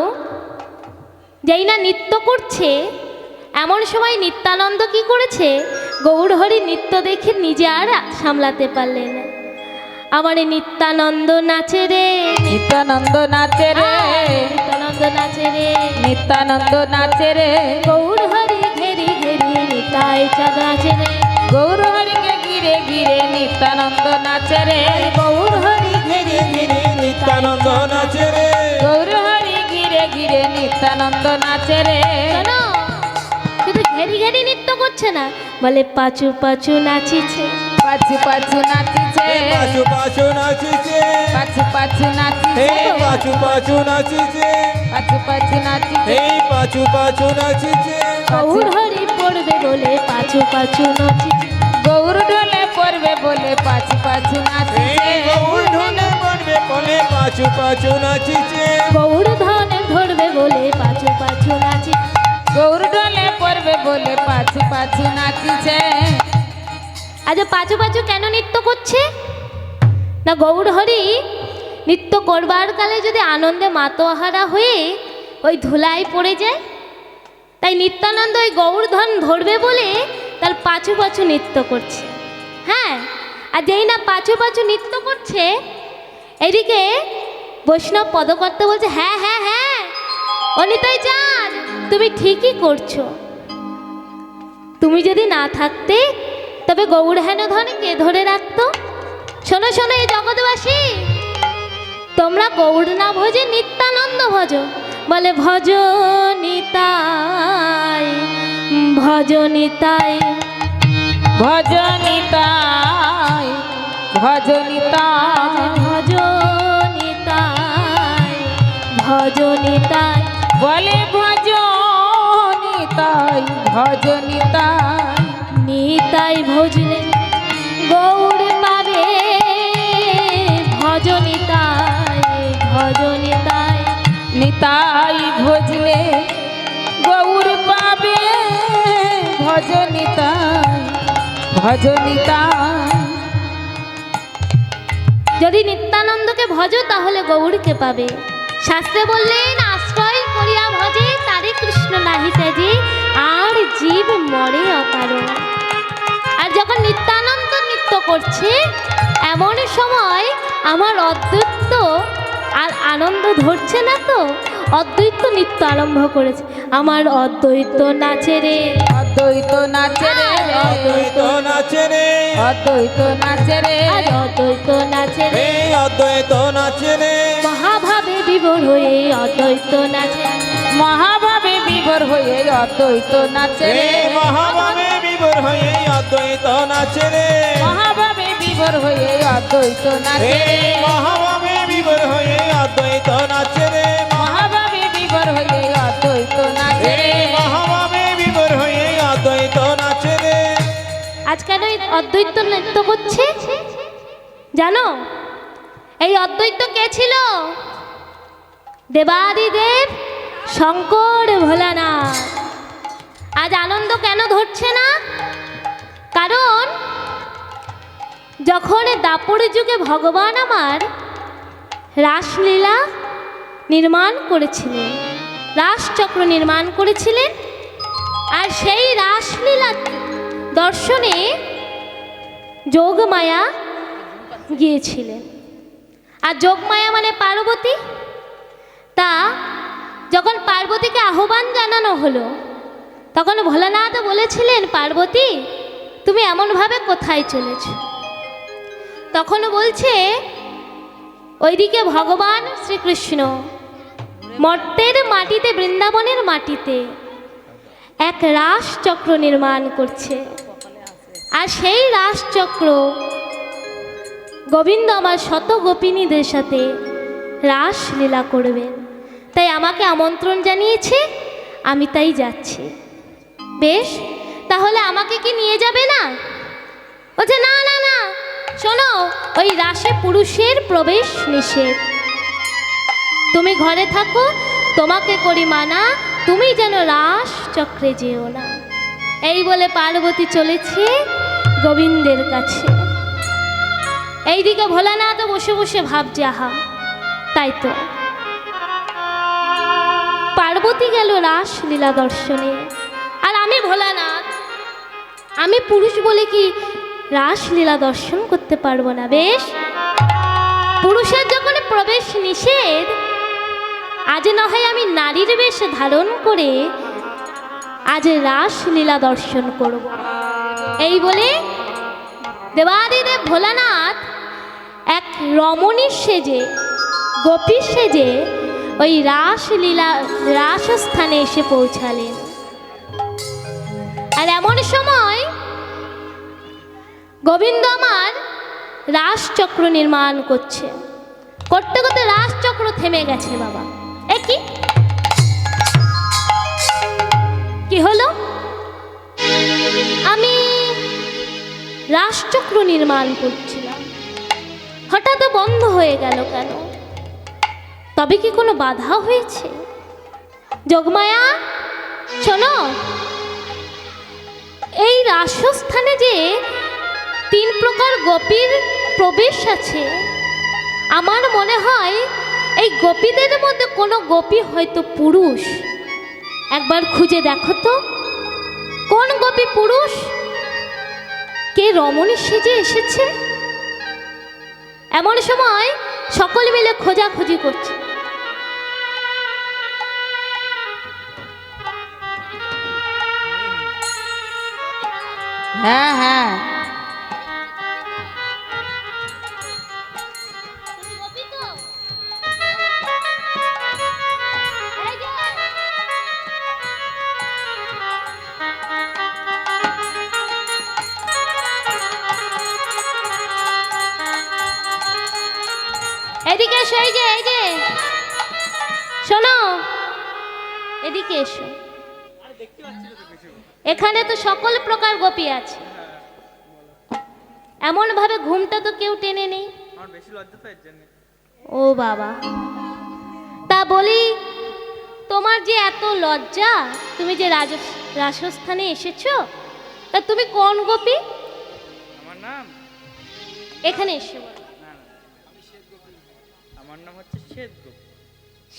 [SPEAKER 2] যেই না নৃত্য করছে, এমন সময় নিত্যানন্দ কি করেছে, গৌরহরি নৃত্য দেখে নিজে আর সামলাতে পারলেন না। আমার নিত্যানন্দ নাচে রে,
[SPEAKER 1] নিত্যানন্দ নাচে রে,
[SPEAKER 2] নিত্যানন্দ নাচে রে,
[SPEAKER 1] নিত্যানন্দ নাচে রে,
[SPEAKER 2] গৌরহরি ঘেরি ঘেরি নিতাই চাঁদ নাচে রে,
[SPEAKER 1] গৌরহরিকে ঘিরে ঘিরে নিত্যানন্দ নাচে রে,
[SPEAKER 2] গৌরহরি ঘেরি ঘেরি
[SPEAKER 3] নিত্যানন্দ নাচে রে,
[SPEAKER 1] গৌরহরি ঘিরে ঘিরে নিত্যানন্দ নাচে রে।
[SPEAKER 2] শোনো, শুধু ঘেরি ঘেরি নৃত্য করছে না, বলে পাচু পাচু নাচিছে,
[SPEAKER 1] পাছু পাছু নাচিছে,
[SPEAKER 3] পাছু পাছু নাচিছে,
[SPEAKER 1] পাছু পাছু নাচিছে,
[SPEAKER 3] এই পাছু পাছু নাচিছে,
[SPEAKER 1] পাছু পাছু নাচিছে,
[SPEAKER 3] এই পাছু পাছু নাচিছে,
[SPEAKER 2] গৌর হরি পড়বে বলে পাচু পাচু নাচিছে,
[SPEAKER 1] গৌর ঢোলে পড়বে বলে পাছু পাছু নাচিছে,
[SPEAKER 3] এই গৌর ঢোলে পড়বে বলে পাছু পাছু নাচিছে,
[SPEAKER 2] গৌর ধনে ধরবে বলে পাচু পাচু নাচিছে।
[SPEAKER 1] গৌর ঢোলে পড়বে বলে পাছু পাছু নাচিছে।
[SPEAKER 2] আজ পাচু পাচু কেন নৃত্য করছে না, গৌর হরি নৃত্য করবার কালে যদি আনন্দে মাতোহারা হয়ে ওই ধুলায় পড়ে যায়, তাই নিত্যানন্দ ওই গৌর ধন ধরবে বলে তার পাচু পাচু নৃত্য করছে। হ্যাঁ, আর যেই না পাচু পাচু নৃত্য করছে, এদিকে বৈষ্ণব পদকর্তা বলছে, হ্যাঁ হ্যাঁ হ্যাঁ অনিতাই চাঁদ, তুমি ঠিকই করছো, তুমি যদি না থাকতে তবে গৌর হেন ধনে কে ধরে রাখতো? শোনো শোনো এই জগৎবাসী, তোমরা গৌর না ভজে নিত্যানন্দ ভজ। বলে ভজ নিতাই, ভজ নিতাই,
[SPEAKER 1] ভজনিতাই, ভজনিতাই,
[SPEAKER 2] ভজ নিতাই, ভজ নিতাই,
[SPEAKER 1] বলে ভজনিতাই, ভজনিতাই,
[SPEAKER 2] নিতাই ভজলে গৌর পাবে, ভজ নিতাই, ভজ নিতাই,
[SPEAKER 1] নিতাই ভজলে গৌর পাবে, ভজনিতাই, ভজনিতাই।
[SPEAKER 2] যদি নিত্যানন্দকে ভজ তাহলে গৌরকে পাবে। শাস্ত্রে বললেন, আশ্রয় করিয়া ভজে তারে কৃষ্ণ নাহি ত্যাজে, আর জীব মরে অকারণ। আর যখন নিত্যানন্দ নৃত্য করছে, এমন সময় আমার অদ্বৈত আর আনন্দ ধরছে না, তো অদ্বৈত নৃত্য আরম্ভ করেছে। আমার অদ্বৈত নাচে রে,
[SPEAKER 1] অদ্বৈত নাচে রে,
[SPEAKER 3] অদ্বৈত নাচে রে,
[SPEAKER 1] অদ্বৈত নাচে রে,
[SPEAKER 2] আর অদ্বৈত নাচে রে,
[SPEAKER 3] এই অদ্বৈত নাচে রে,
[SPEAKER 2] মহাভাবে বিভোর হয়ে অদ্বৈত নাচে,
[SPEAKER 1] মহাভাবে বিভোর হয়ে অদ্বৈত নাচে রে,
[SPEAKER 3] এই মহাভাবে বিভোর হয়ে অদ্বৈত নাচে রে,
[SPEAKER 1] মহাভাবে বিভোর হয়ে অদ্বৈত নাচে রে,
[SPEAKER 3] এই মহাভাবে বিভোর হয়ে অদ্বৈত নাচে রে,
[SPEAKER 1] মহাভাবে বিভোর হয়ে অদ্বৈত নাচে রে।
[SPEAKER 3] এই মহাভাবে বিভোর হয়ে অদ্বৈত নাচে রে।
[SPEAKER 2] আজকে অদ্বৈত নৃত্য করছে? জানো এই অদ্বৈত কে ছিল? দেবাদিদেব শঙ্কর ভোলানাথ। আজ আনন্দ কেন ধরছে না? কারণ যখন দাপর যুগে ভগবান আমার রাসলীলা নির্মাণ করেছিলেন, রাসচক্র নির্মাণ করেছিলেন, আর সেই রাসলীলা দর্শনে যোগমায়া গিয়েছিলেন। আর যোগমায়া মানে পার্বতী। তা যখন পার্বতীকে আহ্বান জানানো হলো, তখন ভোলানাথ বলেছিলেন, পার্বতী তুমি এমনভাবে কোথায় চলেছ? তখন বলছে, ওইদিকে ভগবান শ্রীকৃষ্ণ মর্তের মাটিতে, বৃন্দাবনের মাটিতে এক রাসচক্র নির্মাণ করছে, আর সেই রাসচক্র গোবিন্দ আমার শত গোপিনীদের সাথে রাসলীলা করবেন, তাই আমাকে আমন্ত্রণ জানিয়েছে, আমি তাই যাচ্ছি। বেশ, তাহলে আমাকে কি নিয়ে যাবে না? বলছে, না না না, শোনো, ওই রাসে পুরুষের প্রবেশ নিষেধ, তুমি ঘরে থাকো, তোমাকে করি মানা, তুমি যেন রাস চক্রে যেও না। এই বলে পার্বতী চলেছে গোবিন্দের কাছে। এইদিকে ভোলানাথ বসে বসে ভাবছে, আহা তাই তো, পার্বতী গেল রাসলীলা দর্শনে, আর আমি ভোলানাথ, আমি পুরুষ বলে কি রাসলীলা দর্শন করতে পারবো না? বেশ, পুরুষের যখন প্রবেশ নিষেধ, আজ না হয় আমি নারীর বেশ ধারণ করে আজ রাসলীলা দর্শন করব। এই বলে দেবাদিদেব ভোলানাথ এক রমণীর সেজে, গোপীর সেজে ওই রাসলীলা রাসস্থানে এসে পৌঁছালেন। আর এমন সময় গোবিন্দ আমার রাসচক্র নির্মাণ করছে, করতে করতে রাসচক্র থেমে গেছে। বাবা, এ কি হলো? আমি রাসচক্র নির্মাণ করছিলাম, হঠাৎ বন্ধ হয়ে গেল কেন? তবে কি কোনো বাধা হয়েছে? যোগমায়া শোনো, এই রাসস্থানে যে 3 প্রকার গোপীর প্রবেশ আছে, আমার মনে হয় এই গোপীদের মধ্যে কোনো গোপী হয়তো পুরুষ। একবার খুঁজে দেখো তো, কোন গোপী পুরুষ, কে রমণী সেজে এসেছে? এমন সময় সকলে মিলে খোঁজাখুঁজি করছে।
[SPEAKER 1] হ্যাঁ হ্যাঁ,
[SPEAKER 2] এদিকে এসো, এই যে শোনো, এদিকে এসো। এখানে তো সকল প্রকার গোপী আছে, এমন ভাবে ঘুমটা তো কেউ টেনে নেই। ও বাবা, তা বলি, তোমার যে এত লজ্জা, তুমি যে রাজস্থানে এসেছো, তা তুমি কোন গোপী?
[SPEAKER 3] আমার নাম,
[SPEAKER 2] এখানে এসে বলো।
[SPEAKER 3] আমার নাম হচ্ছে শ্বেত গোপী।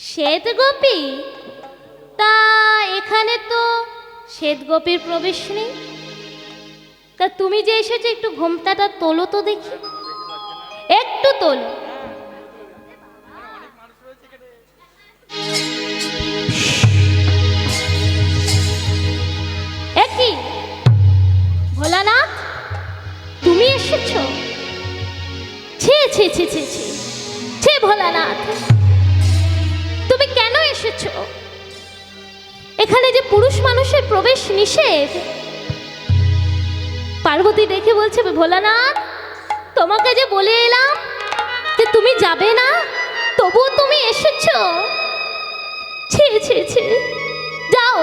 [SPEAKER 2] শ্বেত গোপী? তা এখানে তো শ্বেত গোপীর প্রবেশ নেই, তা তুমি যে এসেছো, একটু ঘোমটাটা তোলো তো দেখি, একটু তোলো। একই ভোলানাথ, তুমি এসেছো? ছি ছি ছি ছি ছি ছি ভোলানাথ, তুমি কেন এসেছো? এখানে যে পুরুষ মানুষের প্রবেশ নিষেধ। পার্বতী দেখে বলছে, ভোলানাথ তোমাকে যে বলে এলাম যে তুমি যাবে না, তবুও তুমি এসেছো। ছি ছি ছি, যাও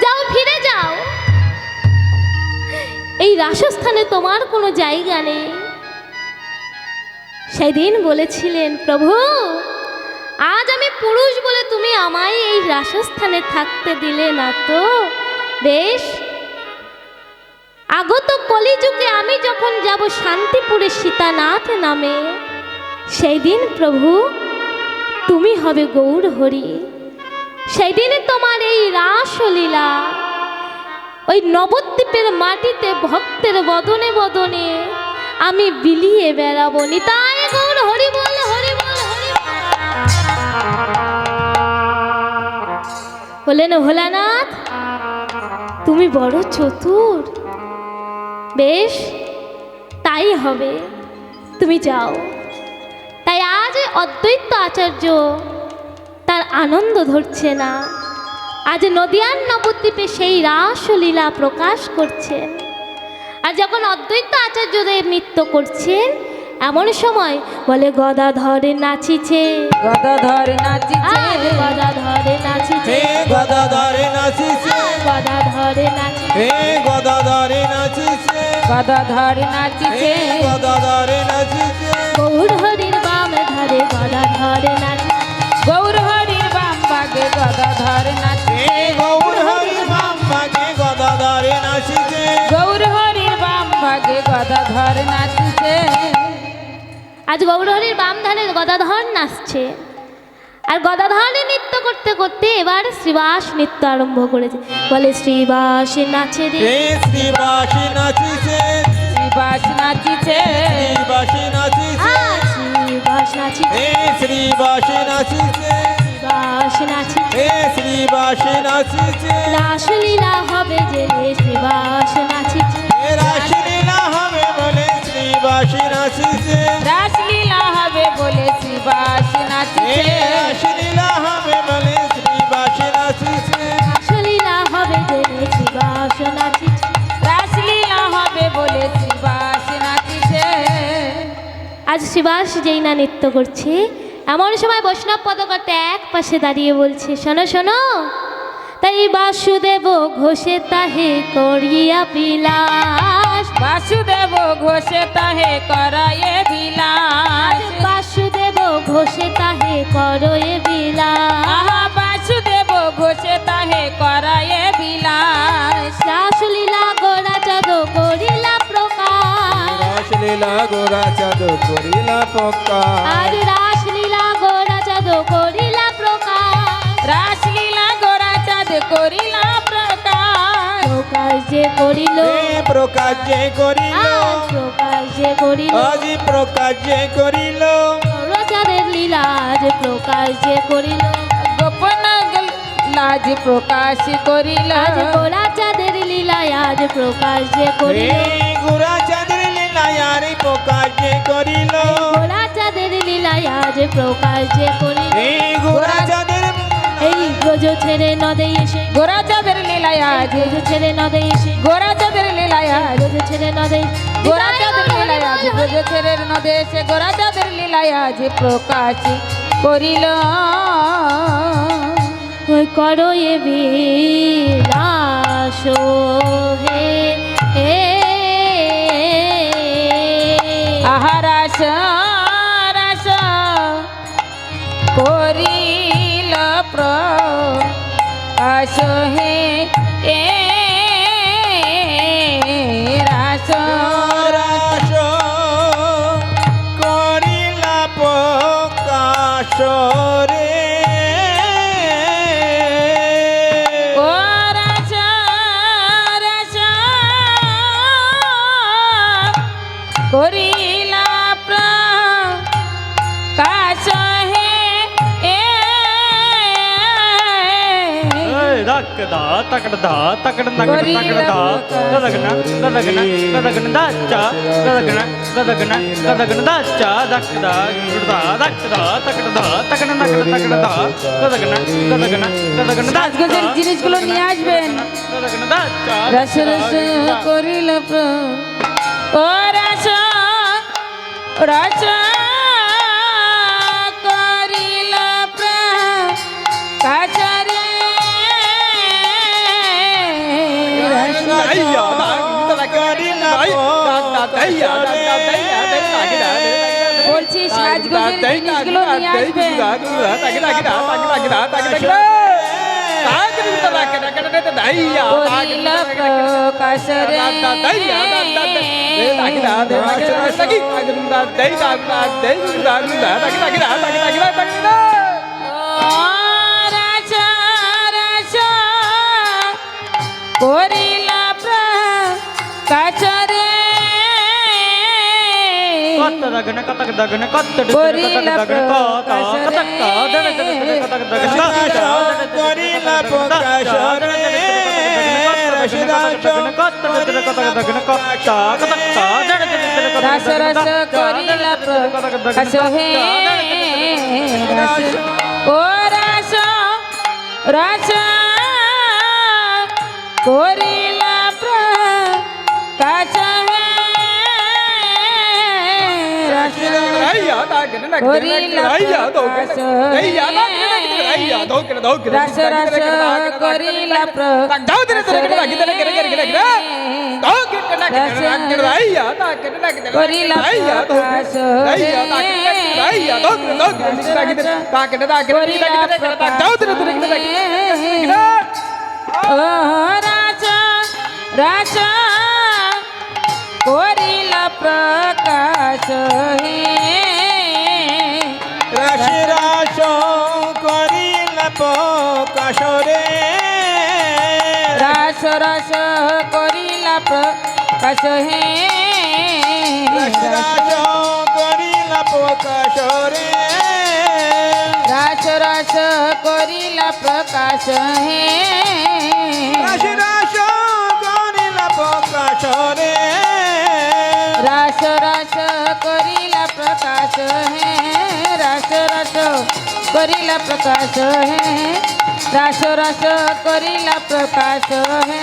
[SPEAKER 2] যাও, ফিরে যাও। এই রাসস্থানে তোমার কোনো জায়গা নেই। সেদিন বলেছিলেন, প্রভু আজ আমি পুরুষ বলে তুমি আমায় এই রাসস্থানে থাকতে দিলে না তো। বেশ, আগত কলিযুগে আমি যখন যাব শান্তিপুরে সীতানাথ নামে, সেই দিন প্রভু তুমি হবে গৌর হরি। সেই দিনে তোমার এই রাসলীলা ওই নবদ্বীপের মাটিতে ভক্তের বদনে বদনে আমি বিলিয়ে বেড়াবো। নিতাই গৌর হরি বল, হরি বল, হরি বল। বলেন ভোলানাথ তুমি বড় চতুর। বেশ, তাই হবে, তুমি যাও। তাই আজ অদ্বৈত আচার্য তার আনন্দ ধরছে না, আজ নদিয়ার নবদ্বীপে সেই রাসলীলা প্রকাশ করছেন। আর যখন অদ্বৈত আচার্যদেব নৃত্য করছেন, এমন সময় বলে গদাধরে নাচিছে,
[SPEAKER 1] গদাধর নাচিছে,
[SPEAKER 2] গদাধরে নাচিছে,
[SPEAKER 3] গদাধরে নাচিছে,
[SPEAKER 2] গদাধরে নাচিছে,
[SPEAKER 3] গদাধরে নাচিছে,
[SPEAKER 1] গদাধর নাচিছে,
[SPEAKER 3] গদাধরে নাচিছে,
[SPEAKER 2] গৌর হরির বাম ধারে গদাধরে নাচিছে,
[SPEAKER 1] গৌর হরির বাম ভাগে গদাধর নাচিছে,
[SPEAKER 3] গৌর হরি বাম ভাগে গদাধরে নাচিছে,
[SPEAKER 1] গৌর হরির বাম ভাগে গদাধর নাচিছে।
[SPEAKER 2] আজ গৌর হরির বাম ধারে গদাধর নাচছে। আর গদাধরে নৃত্য করতে করতে এবার শ্রীবাস নৃত্য আরম্ভ করেছে। বলে শ্রীবাস নাচে রে,
[SPEAKER 3] শ্রীবাসী নাচিছে,
[SPEAKER 1] শ্রীবাস নাচিছে,
[SPEAKER 3] শ্রীবাসী নাচিছে,
[SPEAKER 2] শ্রীবাস নাচিছে,
[SPEAKER 3] শ্রীবাসী নাচিছে,
[SPEAKER 2] শ্রীবাস নাচিছে,
[SPEAKER 3] শ্রীবাসী নাচিছে,
[SPEAKER 2] রাসলীলা হবে যে শ্রীবাস নাচিছে,
[SPEAKER 3] রাসলীলা হবে বলে শ্রীবাসী নাচিছে,
[SPEAKER 1] রাসলীলা হবে বলে শ্রীবাস নাচিছে,
[SPEAKER 3] রাসলীলা হবে বলে শ্রীবাসী নাচিছে,
[SPEAKER 2] রাসলীলা হবে যে শ্রীবাস নাচিছে।
[SPEAKER 1] রাসলীলা হবে বলে শ্রীবাস নাচিছে।
[SPEAKER 2] আজ শ্রীবাস যেই না নৃত্য করছে, এমন সময় বৈষ্ণব পদকর্তা এক পাশে দাঁড়িয়ে বলছে, শোনো শোনো, তাই বাসুদেব ঘোষে তাহে করিয়া বিলাস,
[SPEAKER 1] বাসুদেব ঘোষে তাহে করায়ে বিলাস,
[SPEAKER 2] বাসুদেব ঘোষে তাহে করয়ে বিলাস,
[SPEAKER 1] আহা বাসুদেব ঘোষে তাহে করায়ে বিলাস,
[SPEAKER 2] রাসলীলা গোরা চাঁদ করিলা প্রকাশ,
[SPEAKER 3] রাসলীলা গোরা চাঁদ করিলা পক্কা,
[SPEAKER 2] আজ রাসলীলা গোরা চাঁদ করিলা প্রকাশ,
[SPEAKER 1] রাসলীলা গোরা চাঁদ করিলা প্রকাশ,
[SPEAKER 2] প্রকাশ যে করিল,
[SPEAKER 3] প্রকাশ যে করিল,
[SPEAKER 2] আজ প্রকাশ যে করিল,
[SPEAKER 3] আজি প্রকাশ যে করিল,
[SPEAKER 2] রাজাদের লীলা আজ প্রকাশ যে করিল,
[SPEAKER 1] গোপন লাজ প্রকাশ করিল,
[SPEAKER 2] আজ গোরা চাঁদের লীলা আজ প্রকাশ যে করিল,
[SPEAKER 3] গোরা চাঁদের লীলায়ারি প্রকাশ যে করিল,
[SPEAKER 2] গোরা চাঁদের লীলা আজ প্রকাশ যে করিল,
[SPEAKER 3] গোরা চাঁদের
[SPEAKER 2] এই ব্রজ ছেড়ে নদে এসে,
[SPEAKER 1] গোরা চাঁদের লীলায় আজ,
[SPEAKER 2] ব্রজ ছেড়ে নদে এসে,
[SPEAKER 1] গোরা চাঁদের লীলায় আজ,
[SPEAKER 2] ব্রজ ছেড়ে নদে,
[SPEAKER 1] গোরা চাঁদের লীলায় আজ, ব্রজ ছেড়ের নদে এসে গোরা চাঁদের লীলায় আজ প্রকাশ করিল।
[SPEAKER 2] ওই করো এ বিলাস হে হে,
[SPEAKER 1] আহা রাস রাস করিল প্রকাশ হে এ রাস
[SPEAKER 3] রাস করিলা প্রকাশ রে,
[SPEAKER 1] ও রাস রাস করিলা প্রকাশ হে এ
[SPEAKER 4] dakda takda takda nagda takda gadagna gadagna gadagna dacha gadagna gadagna gadagna dacha dakda gurda dakda takda takda nagda takda gadagna gadagna gadagna dacha
[SPEAKER 1] সাজগোজের জিনিসগুলো নিয়ে আসবেন।
[SPEAKER 4] gadagna dacha
[SPEAKER 1] রস রস করিল ও রস রস করিল কাছরে
[SPEAKER 3] করিলা
[SPEAKER 1] বলছি সাজগোজের জিনিসগুলো নিয়ে আসবে। করিল প্রকাশ রে রাজা রাজা করিল প্রকাশ রে
[SPEAKER 4] কত দাগনে কত দাগনে কত
[SPEAKER 1] করিল প্রকাশ রে
[SPEAKER 3] করিলা প্রকাশ রে
[SPEAKER 1] রাস রাস করিল প্রকাশ হে রাস ও রাস রাস করিল প্রকাশ হে রাস করিল প্রকাশ রাস রাস করিল রাজা রাজা করিল প্রকাশ হে
[SPEAKER 3] রাশি রাস করিলা প্রকাশ রে
[SPEAKER 1] রাস রাস করিল প্রকাশ হে
[SPEAKER 3] রাস করিলা প্রকাশ রে
[SPEAKER 1] রাস রাস করিল প্রকাশ হে
[SPEAKER 3] রাশি রাস করিলা প্রকাশ রে
[SPEAKER 1] রাস রাস করিল প্রকাশ হে রাস রাস করিল প্রকাশ হে রাস রাস করিল প্রকাশ হে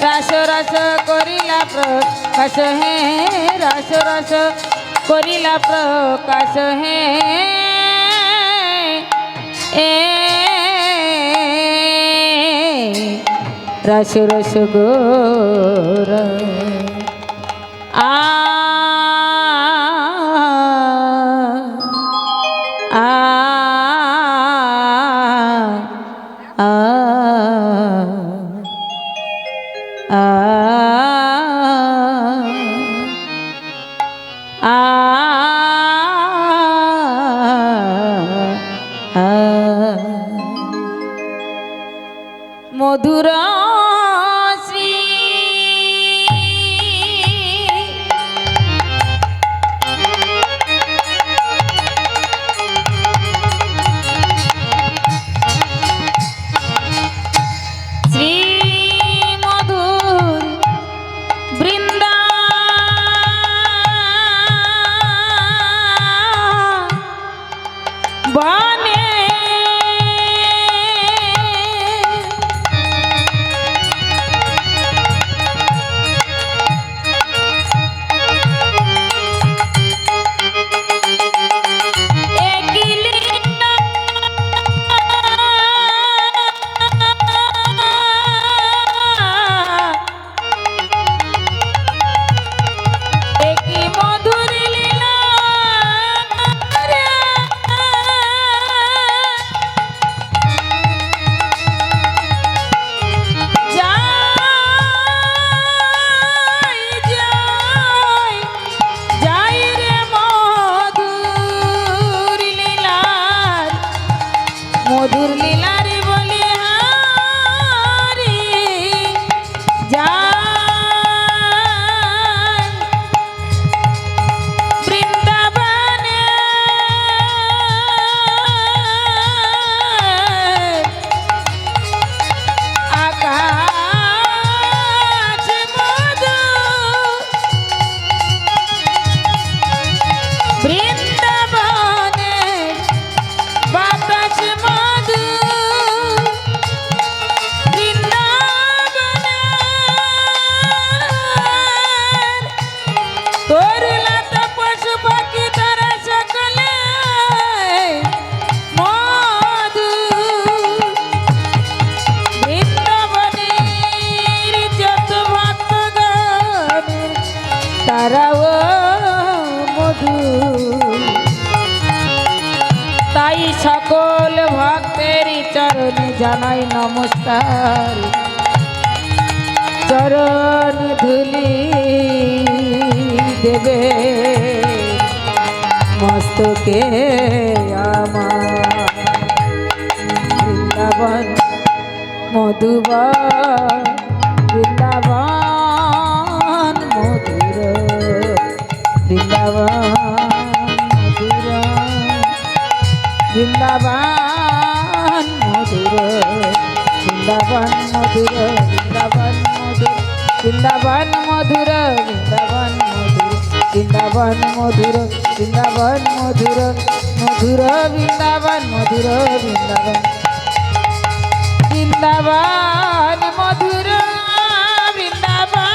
[SPEAKER 1] রাস রাস করিল প্রকাশ হে রাস রাস করিল প্রকাশ হে রস রস গোর আ আ আ মধুর শ্রী শ্রী মধুর বৃন্দা বনে জানাই নমস্কার চরণ ধুলি দেবে মস্তকে আমার বৃন্দাবন মধুবন বৃন্দাবন মধুর বৃন্দাবন মধুর বৃন্দাবন মধুর বৃন্দাবন মধুর বৃন্দাবন মধুর বৃন্দাবন মধুর বৃন্দাবন মধুর বৃন্দাবন মধুর মধুর বৃন্দাবন মধুর বৃন্দাবন বৃন্দাবন মধুর বৃন্দাবন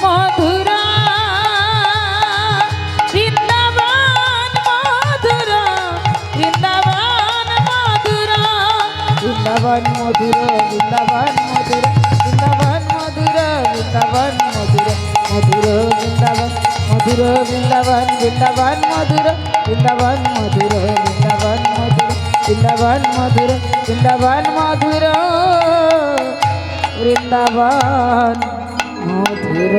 [SPEAKER 1] মধুর বৃন্দাবন মধুর বৃন্দাবন মধুর বৃন্দাবন মধুর বৃন্দাবন মধুর বৃন্দাবন মধুর বৃন্দাবন মধুর মধুর বৃন্দাবন মধুর বৃন্দাবন বৃন্দাবন মধুর বৃন্দাবন মধুর বৃন্দাবন মধুর বৃন্দাবন মধুর বৃন্দাবন মধুর বৃন্দাবন মধুর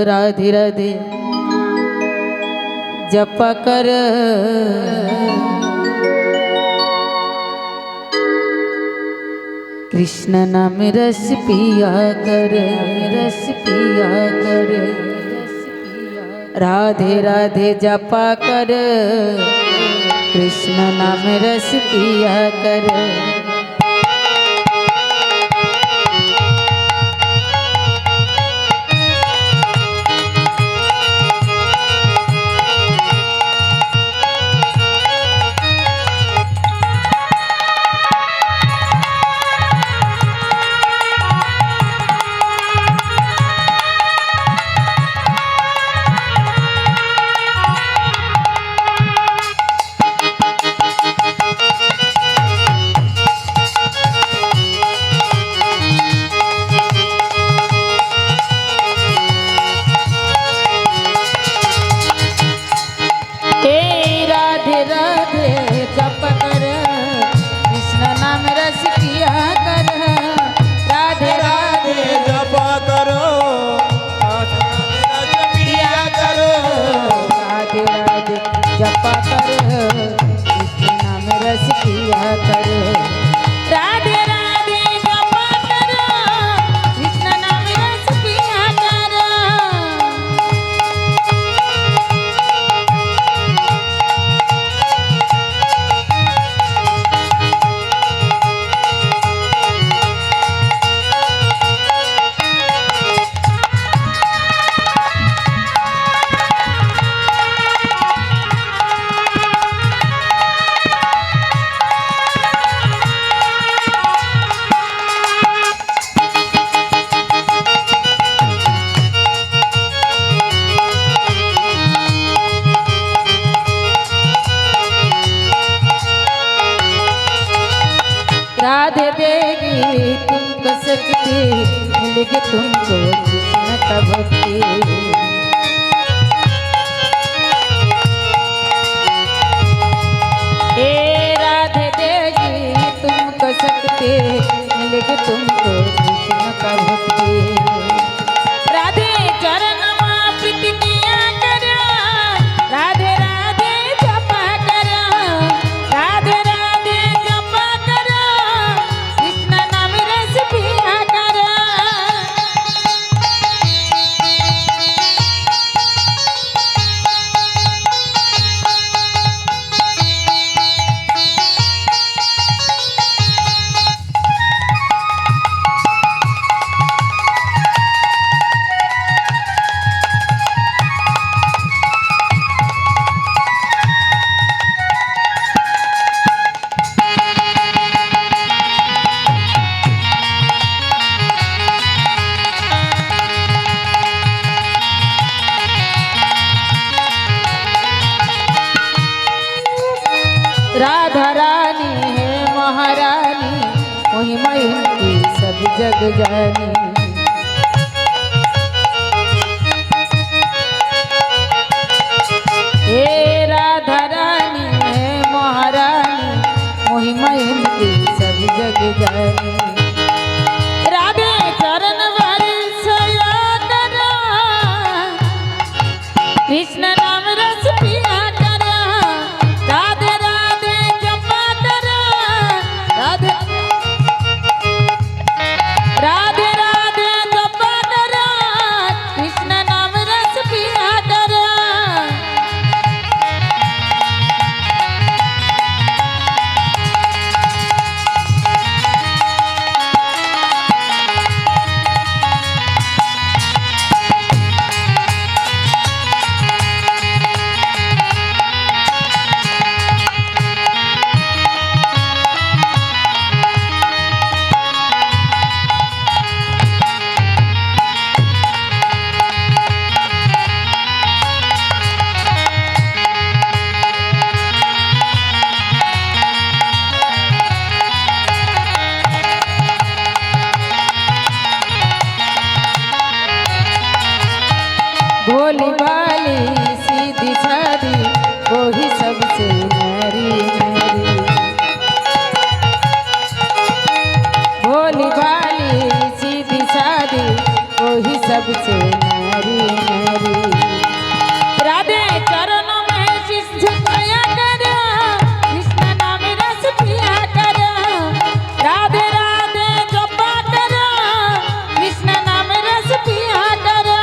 [SPEAKER 1] राधे राधे जप कर कृष्ण नाम रस पिया कर रस पिया कर राधे राधे जपा कर कृष्ण नाम रस पिया कर जपा कर कृष्ण नाम रस पिया कर राधे राधे जपा कर कृष्ण नाम रस पिया कर राधे देगी तुमको शक्ति मिलेगी तुमको कृष्ण का भक्ति हे राधे देगी तुमको शक्ति मिलेगी तुमको कृष्ण का भक्ति राधे चरण प्रीति किया कर राधे राधे जपा कर राधे राधे जपा कर कृष्ण नाम रस पिया कर जग जानी। हे राधा रानी है महारानी, महिमा इनकी सब जग जानी। राधे चरण वरसया करा, कृष्ण नाम रस पिया करा। राधे राधे जपा करा, राधे राधे राधे जपा करा, कृष्ण नाम रस पिया करा। भोली भाली सीधी सादी, वो ही सबसे न्यारी न्यारी। भोली भाली सीधी सादी, वो ही सबसे न्यारी न्यारी। राधे चरणों में शीश झुकाया करो, कृष्ण नाम रस पिया करो। राधे राधे जपा करो, कृष्ण नाम रस पिया करो।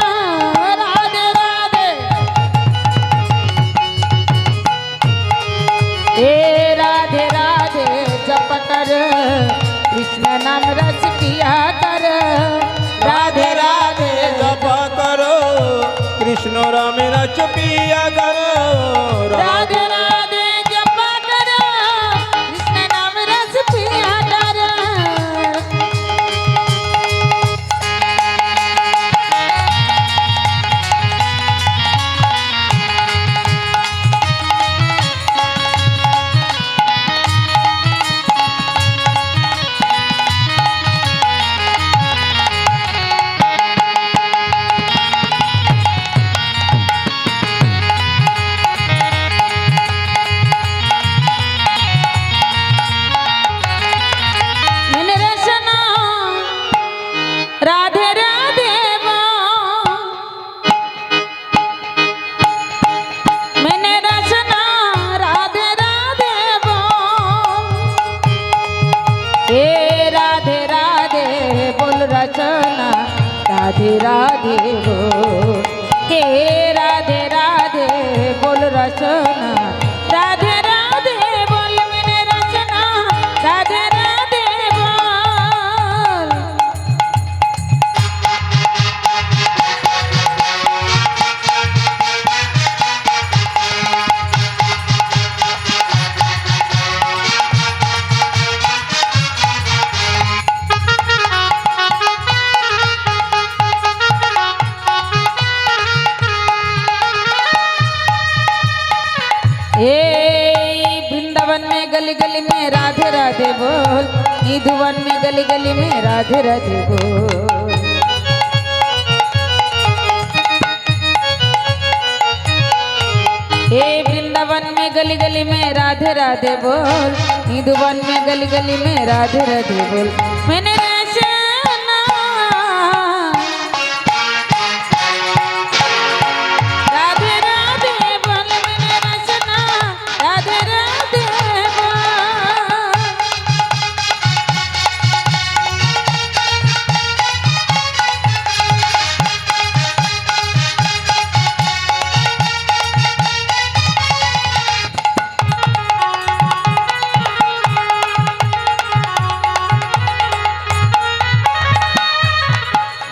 [SPEAKER 1] राधे राधे हे राधे राधे जप कर, कृष्ण नाम रस पिया कर।
[SPEAKER 3] राधे राधे जप करो, कृष्ण राम रच पिया करो।
[SPEAKER 1] राधे राधे जप कर, कृष्ण नाम रस पिया कर। मैंने रचना राधे राधे बोल, मैंने रचना राधे राधे बोल। हे राधे राधे बोल रचना राधे राधे बोल। हे राधे राधे बोल रचना राधे राधे बोल। मैंने रचना राधे राधे बोल। ए वृंदावन में गली गली में राधे राधे बोल, निधुवन में गली गली में राधे राधे बोल। ए वृंदावन में गली गली में राधे राधे बोल, निधुवन में गली गली में राधे राधे बोल। मैंने रचना राधे राधे बोल, मैंने रचना राधे राधे बोल।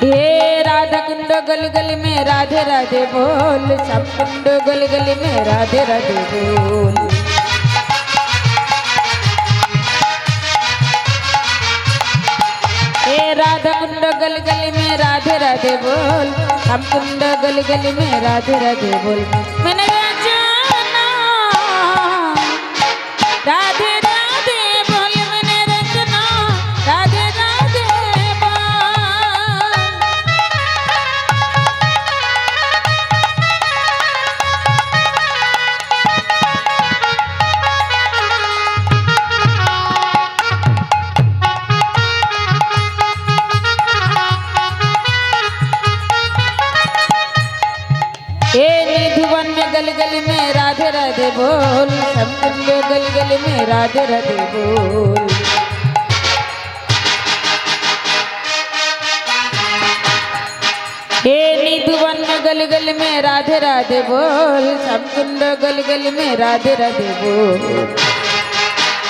[SPEAKER 1] हे राधा कुंड गली गली में राधे राधे बोल, श्याम कुंड गली गली में राधे राधे बोल। हे राधा कुंड गली गली में राधे राधे बोल, श्याम कुंड गली गली में राधे राधे बोल। मैंने रचना राधे राधे बोल, मैंने रचना राधे राधे बोल। बोल श्याम कुंड गली गली में राधे राधे बोल। हे निधुवन में गली गली में राधे राधे बोल श्याम कुंड गली गली में राधे राधे बोल।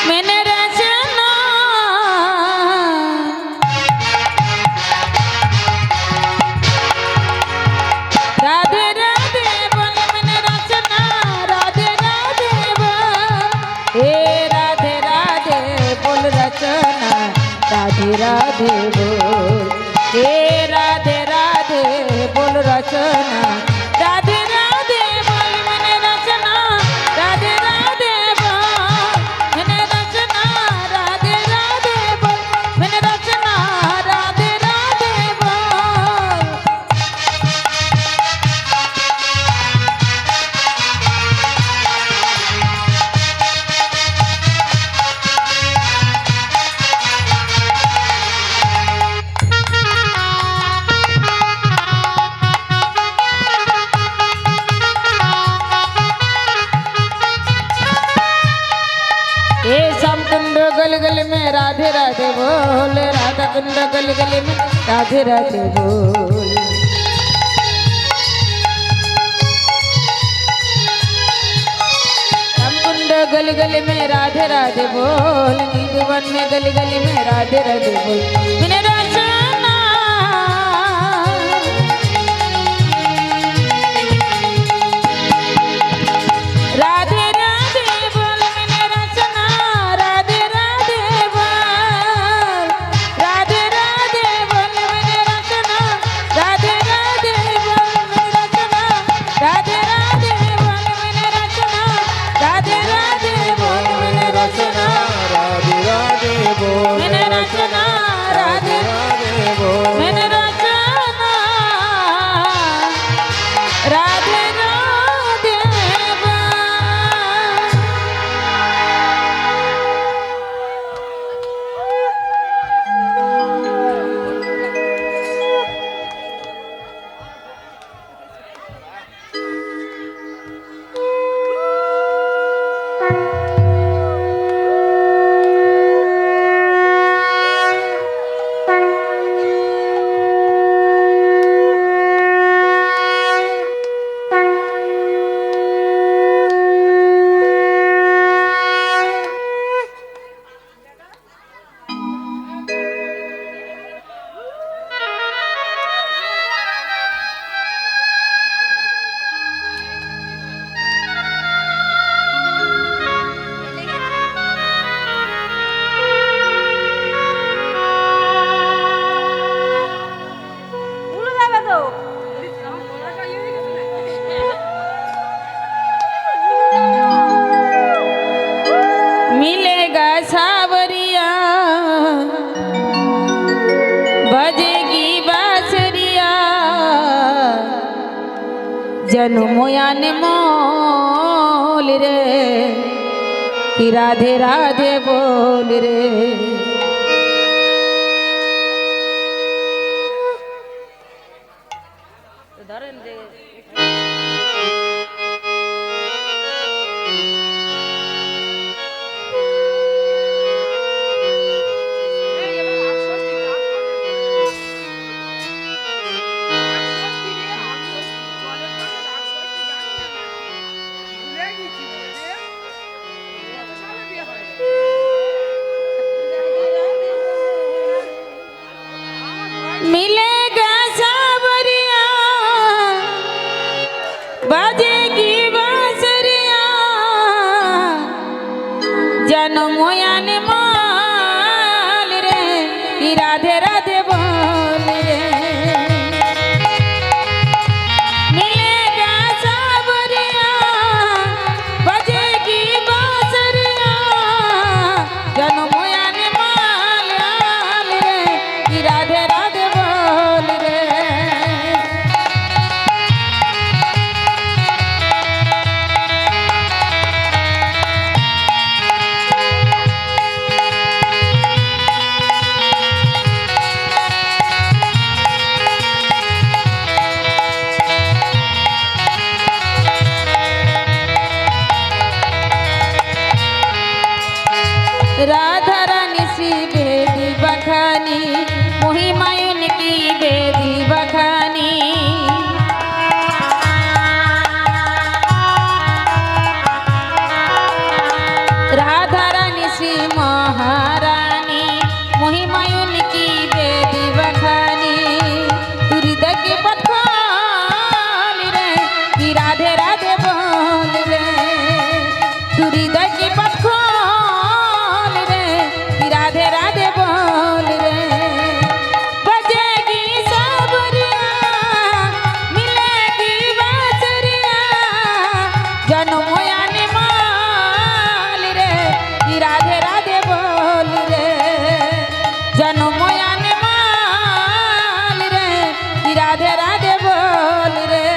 [SPEAKER 1] मैंने रचना राधे राधे बोल मैंने रचना राधे राधे बोल। हे राधे राधे बोल रचना राधे राधे बोल। हे राधे राधे बोल रचना राधे राधे बोल मैंने रचना राधे राधे बोल। मैंने रचना राधे राधे बोल मैंने रचना राधे राधे बोल। ये श्याम कुंड गली गली में राधे राधे बोल राधा कुंड गली गली में राधे राधे बोल। श्याम कुंड गली गली में राधे राधे बोल निधुवन में गली गली में राधे राधे बोल। मैंने रचना राधे राधे बोल मैंने रचना राधे राधे बोल। राधे राधे बोल मैंने रचना राधे राधे बोल मैंने रचना राधे राधे बोल मैंने रचना राधे राधे बोल मैंने रचना
[SPEAKER 3] राधे राधे बोल
[SPEAKER 1] मैंने रचना राधे
[SPEAKER 3] बोल।
[SPEAKER 1] मैंने रचना राधे राधे बोल। मिलेगा सावरिया बजेगी बांसुरिया जन्मोयान मोल रे कि राधे राधे बोल रे। मिलेगा सावरिया बजेगी बांसुरिया जन्मोयान मोल रे कि राधे राधे बोल रे। मिलेगा सावरिया बजेगी बांसुरिया जन्मोयान मोल रे कि राधे राधे बोल रे। निशी बेदी बखानी महिमायुन की बेदी बखानी राधा रानी श्री महारानी महिमायुन की बेदी बखानी हृदय के पठान रे कि राधे राधे बोल रे हृदय के पठान रे कि राधे राधे बोल रे बजेगी सबरिया मिलेगी बांसुरिया जन्म आने माल रे कि राधे राधे बोल रे जन्म आने माल रे कि राधे राधे बोल रे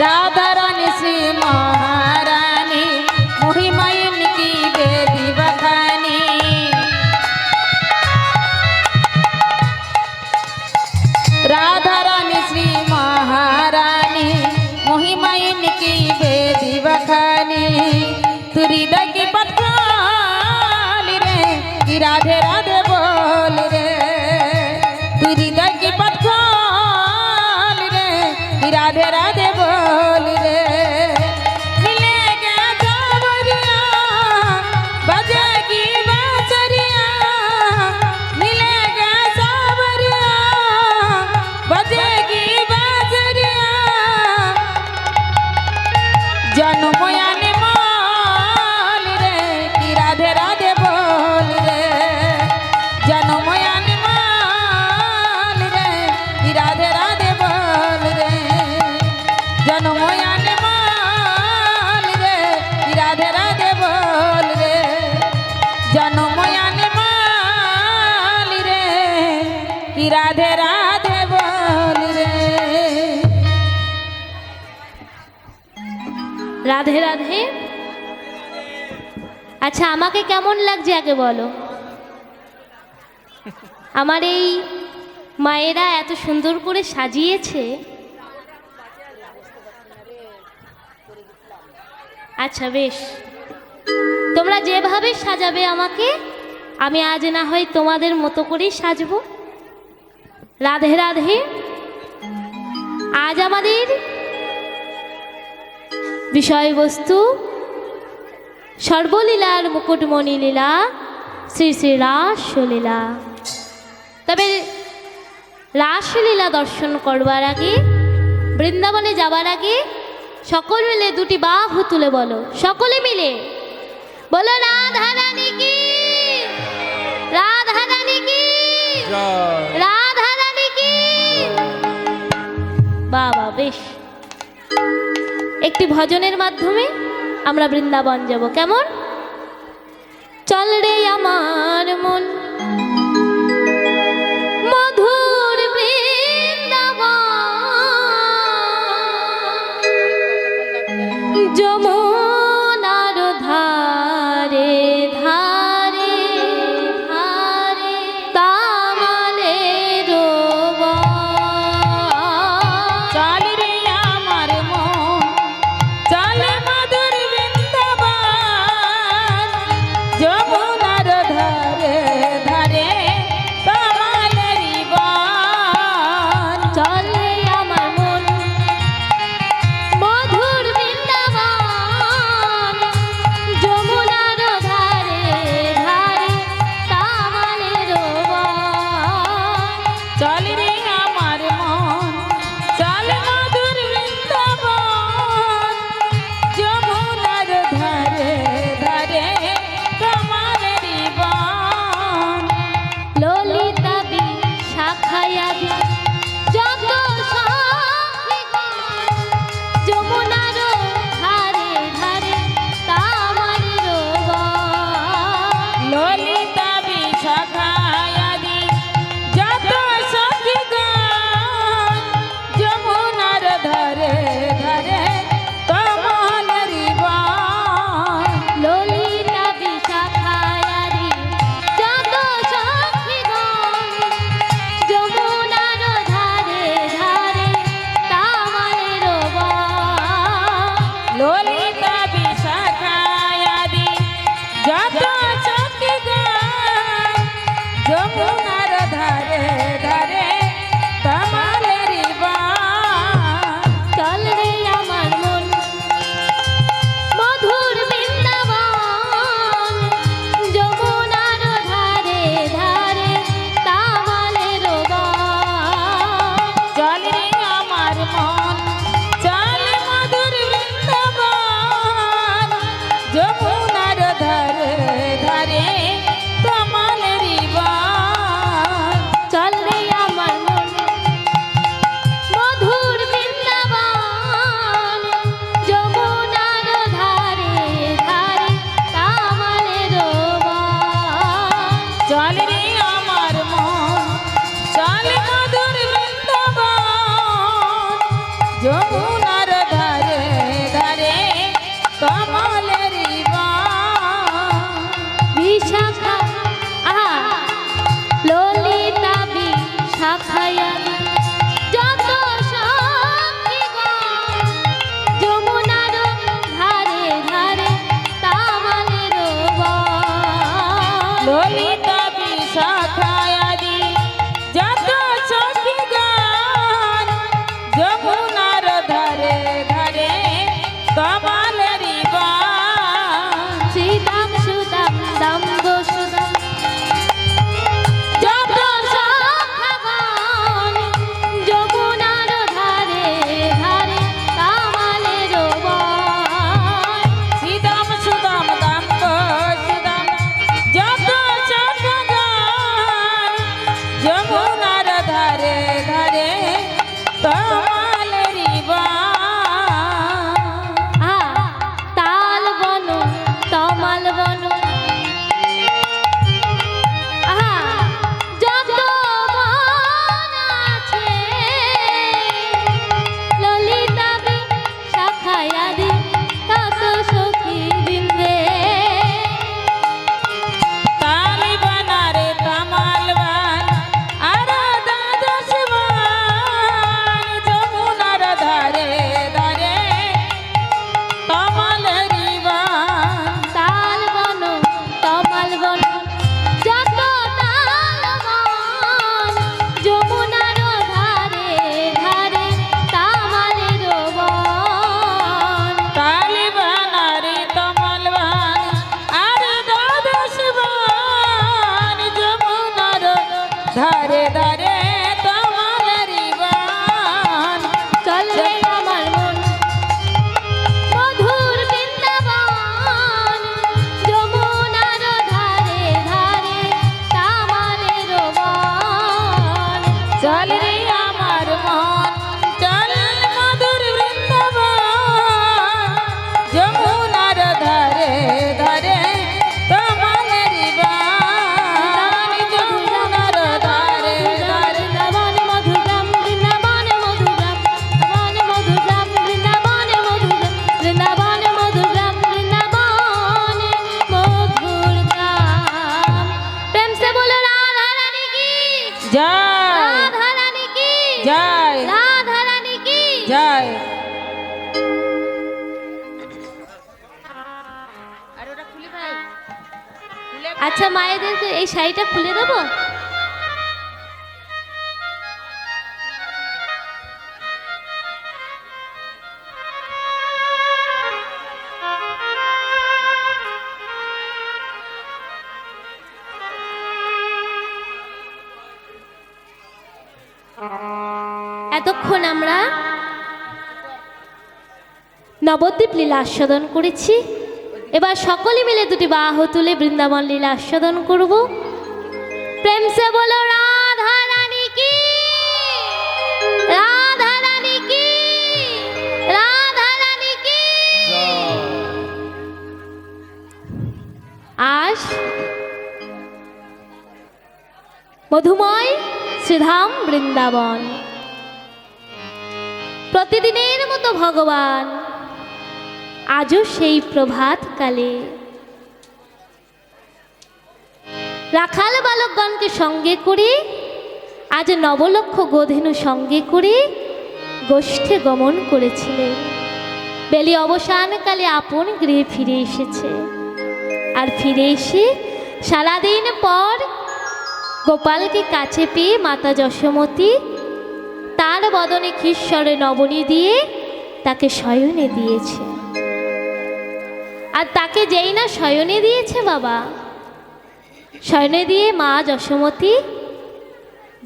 [SPEAKER 1] राधा रानी श्री महारानी महिमायुन की बेदी बखानी राधा रानी श्री महारानी महिमायुन की बेदी बखानी तू हृदय की पठान रे कि राधे राधे बोल रे तू हृदय की पठान रे कि राधे राधे बोल रे मिलेगा सावरिया बजेगी बांसुरिया मिलेगा सावरिया बजेगी बांसुरिया जन्म आने माल रे कि राधे राधे बोल रे जन्म आने माल रे कि राधे राधे बोल रे जन्म आने माल रे कि राधे राधे बोल रे जन्म आने माल रे कि राधे राधे बोल रे
[SPEAKER 2] রাধে রাধে। আচ্ছা আমাকে কেমন লাগছে আগে বলো। আমার এই মায়েরা এত সুন্দর করে সাজিয়েছে। আচ্ছা বেশ, তোমরা যেভাবে সাজাবে আমাকে, আমি আজ না হয় তোমাদের মতো করেই সাজবো। রাধে রাধে। আজ আমাদের বিষয়বস্তু সর্বলীলার মুকুটমণি লীলা, শ্রী শ্রী রাসলীলা। তবে রাসলীলা দর্শন করবার আগে, বৃন্দাবনে যাবার আগে সকল মিলে দুটি বাহু তুলে বলো, সকলে মিলে বলো রাধা রানী কি, রাধা রানী কি, রাধা রানী কি। বাবা বেশ, একটি ভজনের মাধ্যমে আমরা বৃন্দাবন যাব। কেমন? চল রে আমার মন মধুর বৃন্দাবন, যমুনার ধারে ধারে ধারে তামালের
[SPEAKER 1] চল রে আমার মন চল মধুর বৃন্দাবন, যমুনার ধারে ধারে তোমালেরি বন।
[SPEAKER 2] চল রে আমার মন মধুর বৃন্দাবন, যমুনার ধারে ধারে তামালের বন।
[SPEAKER 1] চল রে আমার মন চল মধুর বৃন্দাবন, যমুনার ধারে ধারে তোমালেরি বন।
[SPEAKER 2] ললিতা বিশাখায়াদি যত সখীগণ, যমুনার ধারে ধারে তামালের বন।
[SPEAKER 1] ললিতা বিশাখায়াদি যত
[SPEAKER 2] শাখায়া যত সখীগণ যমুনার ধারে ধারে তামালের বন।
[SPEAKER 1] ললিতা বিশাখায়াদি যত সখী গান যমুনার ধারে ধারে কমালেরি বান।
[SPEAKER 2] শ্রীদাম সুদাম দাম সুদাম যত সখাগণ যমুনার ধারে ধারে তামালের বন।
[SPEAKER 1] শ্রীদাম সুদাম দাম সুদাম যত সখী গান যমুনার ধারে ধারে কমালেরি বান।
[SPEAKER 2] তাল বন তমাল বন যত বন আছে ললিতা শাখায়াদি তত সখী বৃন্দে।
[SPEAKER 1] তালিবানারে তামালবান আর দ্বাদশ বান যমুনার ধারে ধারে কমালেরি বান।
[SPEAKER 2] তাল বন তমাল বন যত তাল বন যমুনার ধারে ধারে তামালের বন।
[SPEAKER 1] তালিবানারে তামালবান আর দ্বাদশ বান যমুনার ধারে ধারে কমালেরি বান।
[SPEAKER 2] চল রে আমার মন মধুর বৃন্দাবন যমুনার ধারে ধারে তামালের বন।
[SPEAKER 1] চল রে আমার মন চল মধুর বৃন্দাবন যমুনার ধারে ধারে কমালেরি বান। যমুনার ধারে ধারে
[SPEAKER 2] বৃন্দাবন মধুরাম বৃন্দাবন মধুরাম বৃন্দাবন মধুরাম বৃন্দাবন মধুরাম বৃন্দাবন মধুরাম বৃন্দাবন মধুরাম। প্রেম से बोलो राधा रानी की
[SPEAKER 1] জয়
[SPEAKER 2] राधा रानी की
[SPEAKER 1] জয়
[SPEAKER 2] राधा रानी की
[SPEAKER 1] জয়।
[SPEAKER 2] আচ্ছা মায়েদেরকে এই শাড়িটা খুলে দেবো। এতক্ষণ আমরা নবদ্বীপ লীলা আস্বাদন করেছি। এবার সকলে মিলে দুটি বাহু তুলে বৃন্দাবন লীলা আস্বাদন করব। প্রেম সে বলো রাধা রানী কি রাধা রানী কি রাধা রানী কি। আজ মধুময় শ্রীধাম বৃন্দাবন প্রতিদিনের মতো ভগবান আজও সেই প্রভাতকালে রাখাল বালকগণকে সঙ্গে করে আজ নবলক্ষ গোধেনু সঙ্গে করে গোষ্ঠে গমন করেছিলেন। বেলি অবসানকালে আপন গৃহে ফিরে এসেছে। আর ফিরে এসে সারাদিন পর গোপালকে কাছে পেয়ে মাতা যশোমতী তার বদনে ক্ষীশ্বরে নবনী দিয়ে তাকে শয়নে দিয়েছে। আর তাকে যেই না শয়নে দিয়েছে বাবা, শয়নে দিয়ে মা যশোমতী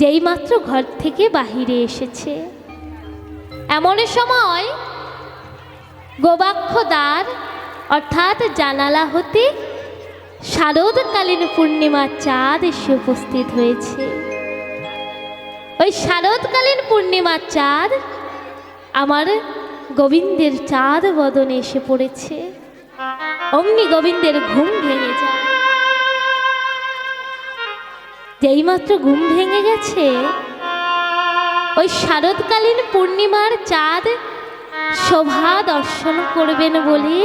[SPEAKER 2] যেইমাত্র ঘর থেকে বাহিরে এসেছে, এমন সময় গোবাক্ষ দ্বার অর্থাৎ জানালা হতে শারদকালীন পূর্ণিমার চাঁদ এসে উপস্থিত হয়েছে। ওই শারদকালীন পূর্ণিমার চাঁদ আমার গোবিন্দের চাঁদ বদনে এসে পড়েছে। অমনি গোবিন্দের ঘুম ভেঙে যায়। যেইমাত্র ঘুম ভেঙে গেছে, ওই শারদকালীন পূর্ণিমার চাঁদ শোভা দর্শন করবেন বলে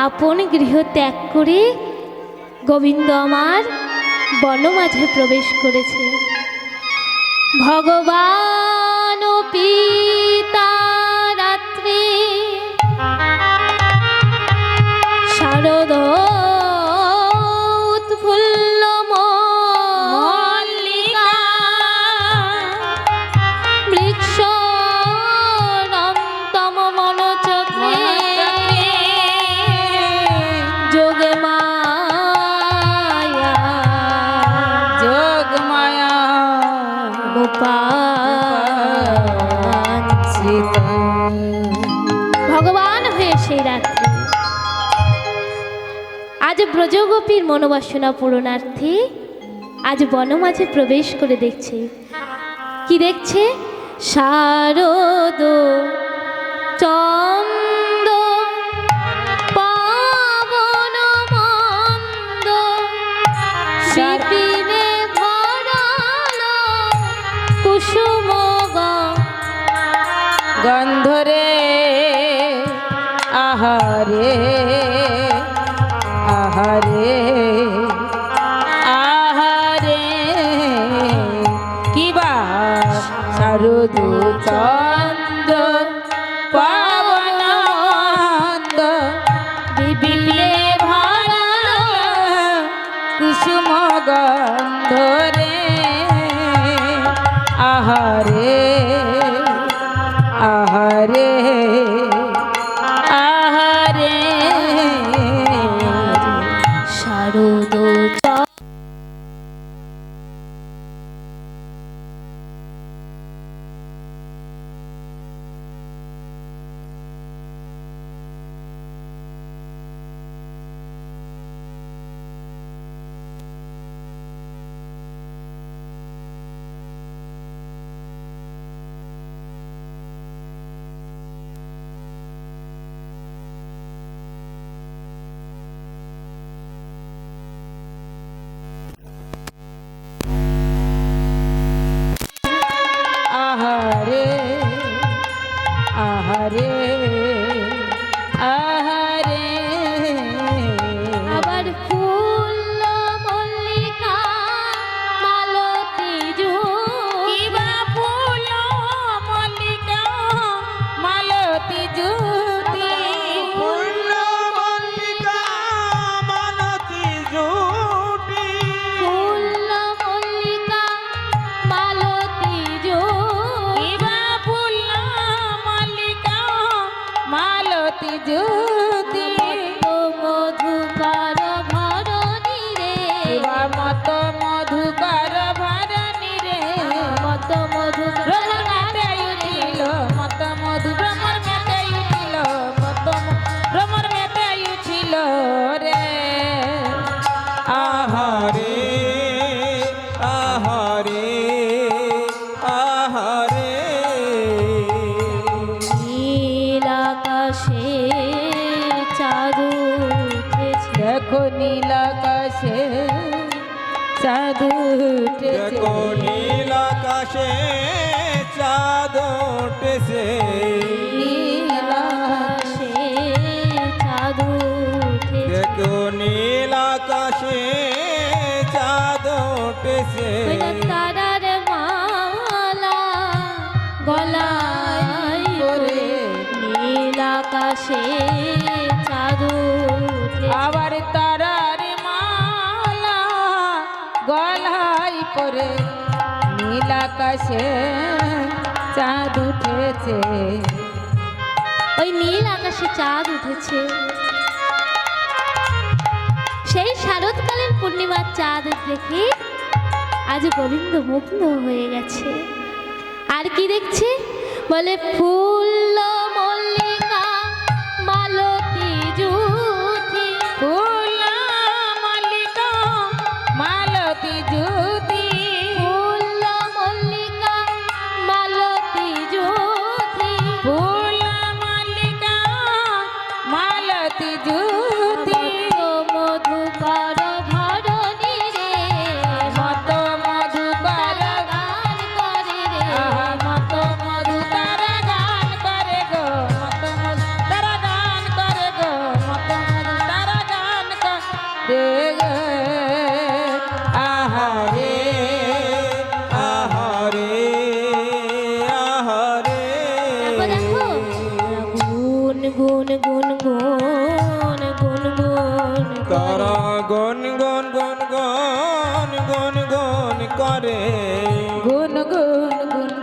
[SPEAKER 2] আপন গৃহ ত্যাগ করে গোবিন্দ আমার বনমাঝে প্রবেশ করেছে। ভগবান পিতা রাত্রি শারদ উৎফুল্ল মল্লিকা বৃক্ষ অনন্তম মনচক্রে যোগে মায়া
[SPEAKER 1] যোগ মায়া
[SPEAKER 2] উপাঞ্ছিত ভগবান হয়ে সেই রাত্রি আজ ব্রজগোপীর মনোবাসনা পূরণার্থে আজ বনমাঝে প্রবেশ করে দেখছে কি দেখছে শারদ চন্দ পাবন মন্দ শিপিনে ভরালো কুসুম
[SPEAKER 1] গন্ধরে আহারে আহারে আহারে কিবা শারদ চন্দ পাবন মন্দ বিপিনে ভরালো কুসুম গন্ধরে আহারে আহারে আহারে
[SPEAKER 2] শারদ
[SPEAKER 1] আহারে আহারে আহারে
[SPEAKER 2] আবার ফুল মল্লিকা মালতী
[SPEAKER 1] কিবা ফুল মল্লিকা মালতী জ্যোতি
[SPEAKER 3] পূর্ণ মল্লিকা মালতী জুটি
[SPEAKER 2] ফুল মল্লিকা মালতী
[SPEAKER 1] কিবা ফুল মল্লিকা মালতী জ্যোতি
[SPEAKER 2] মধুকর ভরণী রে
[SPEAKER 1] কিবা মত মধুকর ভরণী রে
[SPEAKER 2] মত মধু
[SPEAKER 1] ভ্রমর মেতে উঠিল মত মধু ভ্রমর মেতে উঠিল মত ভ্রমর মেতে উঠিল রে
[SPEAKER 3] আহারে আহারে আহারে
[SPEAKER 2] নীল আকাশে চাঁদ উঠেছে
[SPEAKER 1] দেখো নীল আকাশে চাঁদ উঠেছে
[SPEAKER 3] দেখো নীল আকাশে চাঁদ উঠেছে
[SPEAKER 1] নীল
[SPEAKER 2] আকাশে চাঁদ উঠেছে
[SPEAKER 3] দেখো নীল আকাশে চাঁদ উঠেছে
[SPEAKER 2] তারার মালা গলায়
[SPEAKER 1] পরে
[SPEAKER 2] নীল আকাশে চাঁদ উঠেছে
[SPEAKER 1] আবার তারার মালা গলায় পরে নীল আকাশে চাঁদ উঠেছে
[SPEAKER 2] ওই নীল আকাশে চাঁদ উঠেছে সেই শারদকালীন পূর্ণিমার চাঁদ দেখে আজ গোবিন্দ মুগ্ধ হয়ে গেছে আর কি দেখছে বলে ফুল মল্লিকা মালতী জুথি
[SPEAKER 1] ফুল মল্লিকা মালতী জ্যোতি
[SPEAKER 2] ফুল মল্লিকা মালতী জুথি
[SPEAKER 1] ফুল মল্লিকা মালতী জ্যোতি
[SPEAKER 2] মধুকর ভরণী রে
[SPEAKER 1] মত মধুকর
[SPEAKER 2] গান করে রে
[SPEAKER 1] মত মধুকর গান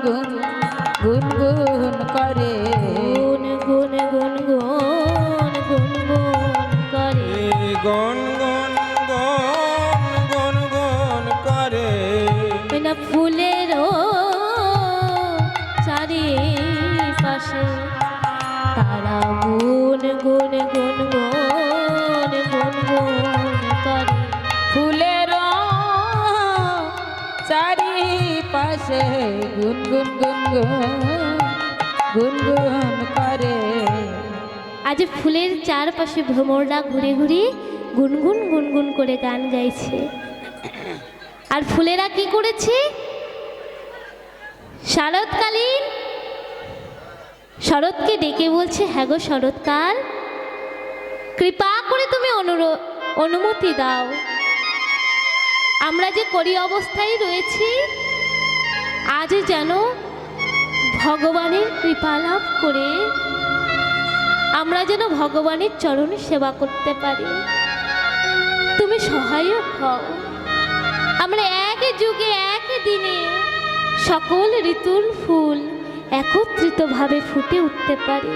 [SPEAKER 1] গুন গুন গুন করে
[SPEAKER 2] গুন গুন গুন গুন গুন গুন করে
[SPEAKER 3] গন গন গন গন গন করে
[SPEAKER 2] না ফুলেরও চারিপাশে তারা গুন গুন গুন গুন গুন গুন করে
[SPEAKER 1] ফুলের চারিপাশে গুন গুন গুন গুন গুন করে
[SPEAKER 2] আজ ফুলের চারপাশে ভ্রমররা ঘুরে ঘুরে গুনগুন গুনগুন করে গান গাইছে। আর ফুলেরা কি করেছে? শরৎকালীন শরৎকে ডেকে বলছে, হ্যাঁ গো শরৎকাল, কৃপা করে তুমি অনুমতি দাও, আমরা যে করি অবস্থায় রয়েছি আজ যেন ভগবানের কৃপা লাভ করে আমরা যেন ভগবানের চরণ সেবা করতে পারি, তুমি সহায়ক হও। আমরা এক যুগে এক দিনে সকল ঋতুর ফুল একত্রিতভাবে ফুটে উঠতে পারি।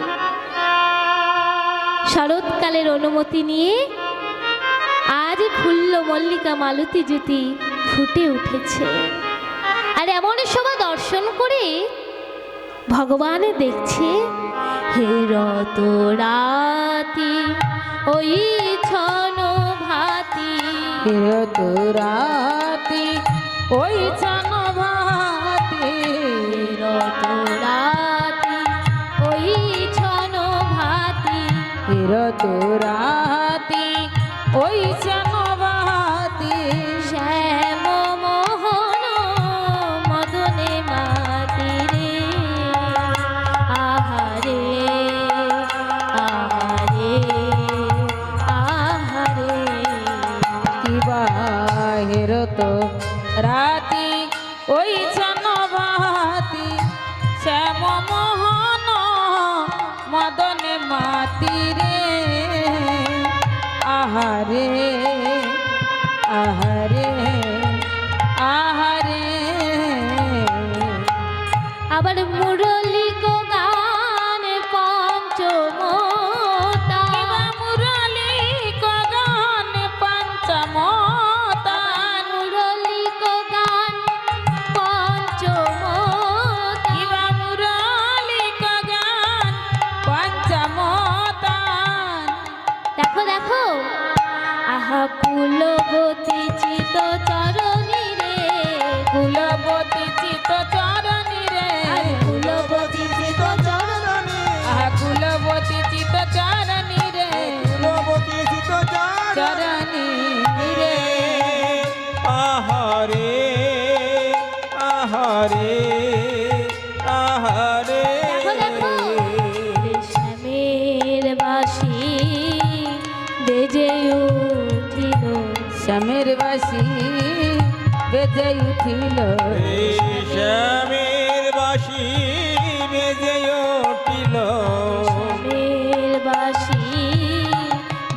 [SPEAKER 2] শরৎকালের অনুমতি নিয়ে আজ ফুল্ল মল্লিকা মালতী জ্যোতি ফুটে উঠেছে। আর এমন সময় দর্শন করে ভগবান দেখছে, হে রত রাতি ওই ছন ভাতি,
[SPEAKER 1] হিরত রাতি ওই ছান ভাতি,
[SPEAKER 2] রত রাতি ওই ছন ভাতি,
[SPEAKER 1] হিরত রাতি ওই ছান ভাতি,
[SPEAKER 2] শ্যাম মোহন মদনে মাতি রে, আহারে আহারে আহারে।
[SPEAKER 1] কিবা হিরত রাতি ওই ছান ভাতি, শ্যাম মোহন মদনে মাতি রে, আহারে আহারে আহারে।
[SPEAKER 2] আবার মুরলী গো গান পঞ্চমতা,
[SPEAKER 1] মুরলী গান পঞ্চমতা,
[SPEAKER 2] মুরলী গো গান পঞ্চমতা,
[SPEAKER 1] মুরলী গান পঞ্চমতা।
[SPEAKER 2] দেখো দেখো, আহা কুলবতী চিত চরণী রে,
[SPEAKER 1] কুলবতী চিত চরণী রে,
[SPEAKER 2] কুলবতী চিত চরণী,
[SPEAKER 1] আহা কুলবতী চিত চরণী রে,
[SPEAKER 3] কুলবতী চিত
[SPEAKER 1] চরণী রে।
[SPEAKER 3] আহারে আহারে আহারে
[SPEAKER 2] দেখো দেখো, শ্যামের বাঁশি বেজে উঠিল,
[SPEAKER 1] শ্যামের বাসি বেজে উঠিল,
[SPEAKER 3] শ্যামের বাসি বেজে উঠিল,
[SPEAKER 2] শ্যামের বাঁশি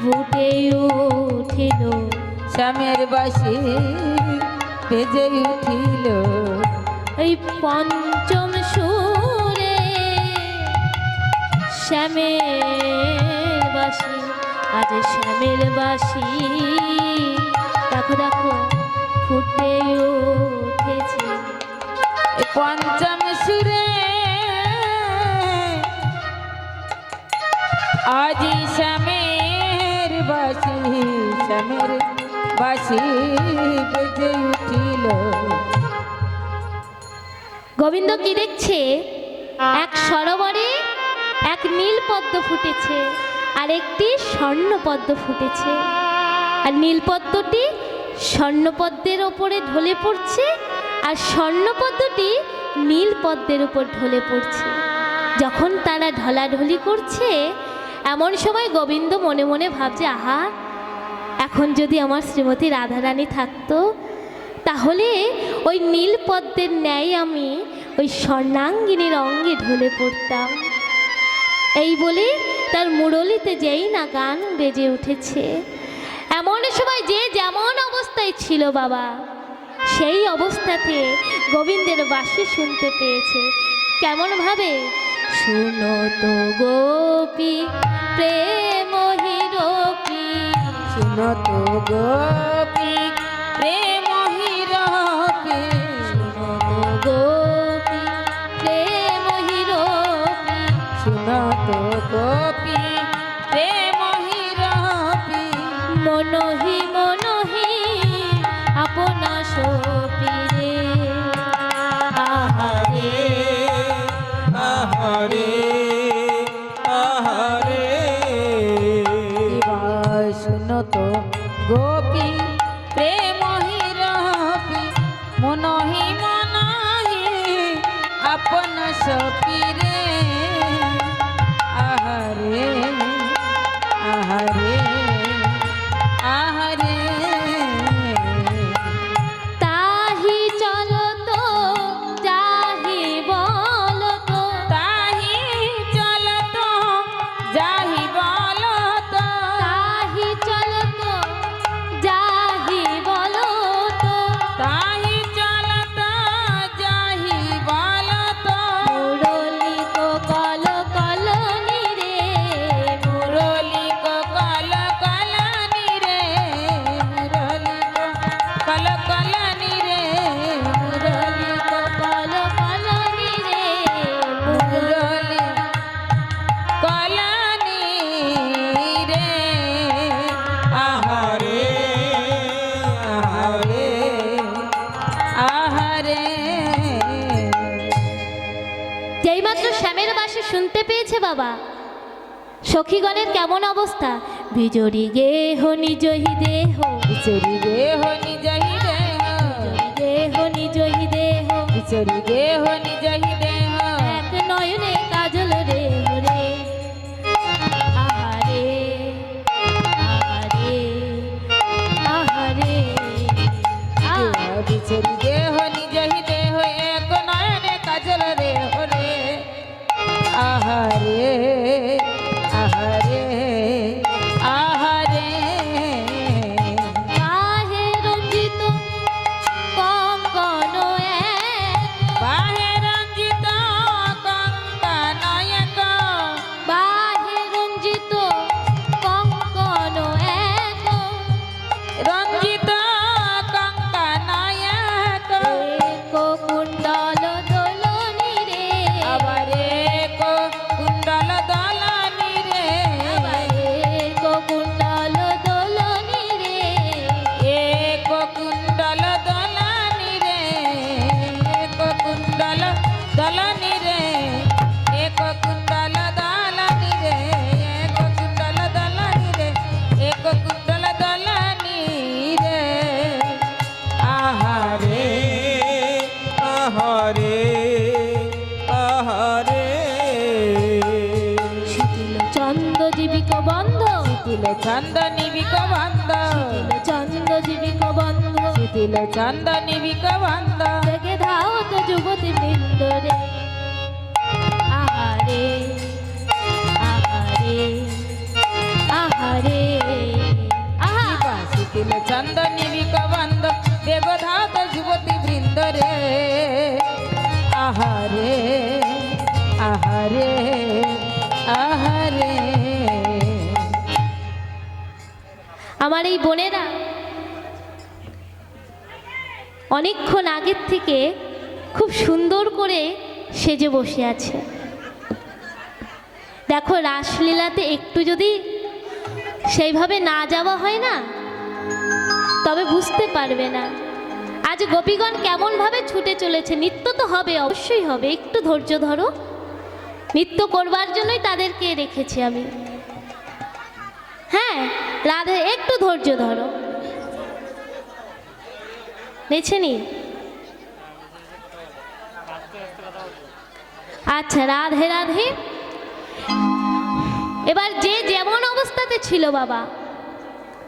[SPEAKER 2] ফুটে উঠিল,
[SPEAKER 1] শ্যামের বাসি বেজে উঠিল,
[SPEAKER 2] এই পঞ্চম সুরে শ্যামের বাঁশি, আজ শ্যামের বাঁশি দেখো দেখো ফুটে উঠেছে।
[SPEAKER 1] এই পঞ্চম সুরে আজি শ্যামের বাসি, শ্যামের বাসি বেজে উঠিল।
[SPEAKER 2] গোবিন্দ কি দেখছে? এক সরোবরে এক নীল পদ্ম ফুটেছে আর একটি স্বর্ণ পদ্ম ফুটেছে, আর নীল পদ্মটি স্বর্ণ পদ্মের ওপরে ঢলে পড়ছে আর স্বর্ণ পদ্মটি নীল পদ্মের উপর ঢলে পড়ছে। যখন তারা ঢলাঢলি করছে এমন সময় গোবিন্দ মনে মনে ভাবছে, আহা, এখন যদি আমার শ্রীমতী রাধারানী থাকতো তাহলে ওই নীল পদ্মের ন্যায় আমি ওই স্বর্ণাঙ্গিনীর অঙ্গে ঢলে পড়তাম। এই বলে তার মুরলিতে যেই না গান বেজে উঠেছে, এমন সময় যে যেমন অবস্থায় ছিল বাবা সেই অবস্থাতে গোবিন্দের বাঁশি শুনতে পেয়েছে। কেমন ভাবে? শুনো তো গোপী প্রেম হিরোপি,
[SPEAKER 1] শুনো তো গোপী প্রেম হিরোপি,
[SPEAKER 2] শুনো তো গোপী প্রেম হিরোপি,
[SPEAKER 1] শুনো তো গোপী প্রেম হিরোপি,
[SPEAKER 2] মনহি মনহি আপনা সপিরে। আহারে
[SPEAKER 3] আহারে আহারে
[SPEAKER 1] এবার শুনো তো গোপী প্রেম হিরোপি, মনহি মনহি আপন সপিরে। আহারে আহারে আহারে
[SPEAKER 2] তাহি চলো তো যাহি বলো তো,
[SPEAKER 1] তাহি চলো তো যাহি বলো তো,
[SPEAKER 2] তাহি চলো তো যাহি বলো তো,
[SPEAKER 1] তাহি চলো তো যাহি বলো তো,
[SPEAKER 2] মুরলি কো কল কলনি রে,
[SPEAKER 1] মুরলি কো কল কলনি রে, মুরলি কো কল কলনি রে, মুরলি
[SPEAKER 2] কো কল কলনি রে,
[SPEAKER 1] মুরলি কলনি রে। আহারে আহারে আহারে
[SPEAKER 2] যেইমাত্র শ্যামের বাঁশি শুনতে পেয়েছে বাবা, সখীগণের কেমন অবস্থা? বিজড়ি গেহ নিজহি দেহ,
[SPEAKER 1] বিচরি দেহ নিজহি দেহ,
[SPEAKER 2] দেহ নিজহি দেহ,
[SPEAKER 1] বিচরি দেহ নিজহি দেহ,
[SPEAKER 2] এক নয়নে কাজল রে রে। আহারে আহারে আহারে
[SPEAKER 1] বিচরি দেহ নিজহি দেহ, এক নয়নে কাজল রে হরে। আহারে আহারে আহারে
[SPEAKER 2] কাহে রঞ্জিত কঙ্কন
[SPEAKER 1] বাহে রঞ্জিত কঙ্কনয়ক,
[SPEAKER 2] বাহে রঞ্জিত কঙ্কন এক,
[SPEAKER 1] রঞ্জিত কঙ্কনয়ক,
[SPEAKER 2] এক কুণ্ডল দোলনি রে,
[SPEAKER 1] আবার এক কুণ্ডল দলনি রে,
[SPEAKER 2] এক কুণ্ডল দোলনি রে,
[SPEAKER 1] এক কুণ্ডল দলনি রে, এক কুণ্ডল দলনি রে, এক কুণ্ডল দলনি রে, এক কুণ্ডল দলনি রে, এক কুণ্ডল দলনি রে। আহারে
[SPEAKER 3] আহারে আহারে
[SPEAKER 2] শিথিল চন্দ জীবিক বন্ধ,
[SPEAKER 1] তিল ছন্দ নিবিক বন্ধ,
[SPEAKER 2] চন্দ জীবিক বন্ধ,
[SPEAKER 1] তিল ছন্দ নিবিক বন্ধ,
[SPEAKER 2] জেগে ধাও তো যুবতী বৃন্দ রে। আহারে আহারে আহারে আহা
[SPEAKER 1] শিথিল ছন্দ নিবিক বন্ধ, বেগধাত যুবতী বৃন্দ রে। আহারে আহারে আহারে
[SPEAKER 2] আমার এই বোনেরা অনেকক্ষণ আগের থেকে খুব সুন্দর করে সেজে বসে আছে। দেখো রাসলীলাতে একটু যদি সেইভাবে না যাওয়া হয় না, তবে বুঝতে পারবে না আজ গোপীগণ কেমনভাবে ছুটে চলেছে। নৃত্য তো হবে, অবশ্যই হবে, একটু ধৈর্য ধরো। নৃত্য করবার জন্যই তাদেরকে রেখেছি আমি। হ্যাঁ রাধে, একটু ধৈর্য ধরো। নেছে নি? আচ্ছা, রাধে রাধে। এবার যে যেমন অবস্থাতে ছিল বাবা,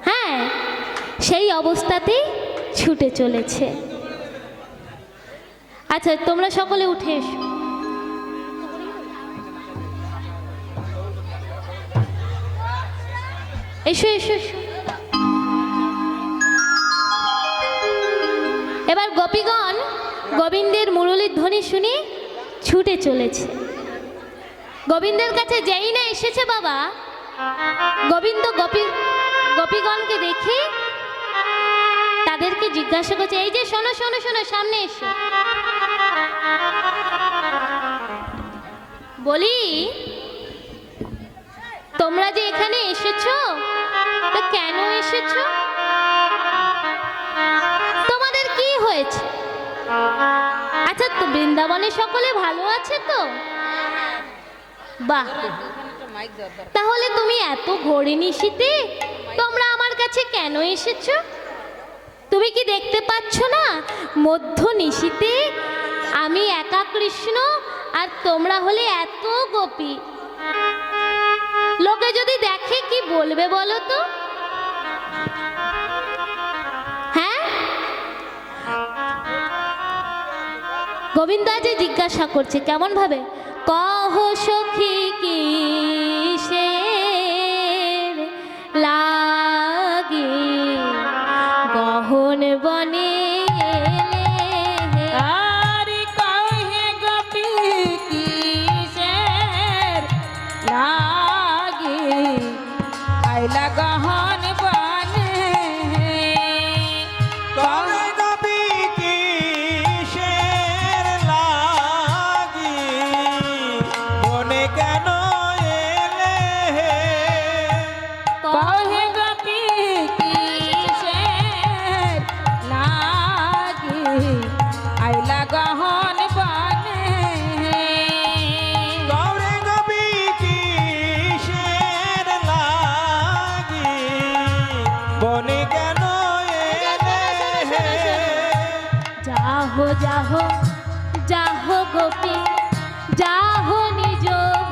[SPEAKER 2] হ্যাঁ সেই অবস্থাতেই ছুটে চলেছে। আচ্ছা, তোমরা সকলে উঠে এসো। এসো এসো এসো। এবার গোপীগণ গোবিন্দের মুরলীর ধ্বনি শুনে ছুটে চলেছে। গোবিন্দের কাছে যেই না এসেছে বাবা, গোবিন্দ গোপীগণকে দেখে তাদেরকে জিজ্ঞাসা করছে, এই যে শোনো শোনো শোনো, সামনে এসো। বলি, তোমরা যে এখানে এসেছো, তা কেন এসেছো? তোমাদের কি হয়েছে? আচ্ছা, তো বৃন্দাবনে সকলে ভালো আছে তো? বাহ, তাহলে তুমি এত ঘোরে নিশীতে তোমরা আমার কাছে কেন এসেছো? তুমি কি দেখতে পাচ্ছ না, মধ্য নিশীতে আমি একা কৃষ্ণ আর তোমরা হলে এত গোপী। লোকে যদি দেখে কি বলবে বলো তো? হ্যাঁ, গোবিন্দ আজ জিজ্ঞাসা করছে কেমন ভাবে, কহ সখী কিসের লাগি গহন বনে এলে।
[SPEAKER 1] আর কহে গোপী কিসের লাগি আইলা গহন বনে।
[SPEAKER 3] কবে গোপী কিসের লাগি বনে কেন এলে?
[SPEAKER 1] কহে গোপী কিসের লাগি আইলা গহন বনে।
[SPEAKER 3] কবে গোপী কিসের লাগি বনে কেন এলে?
[SPEAKER 2] যাহো যাহো যাহো গোপী যাহো নিজ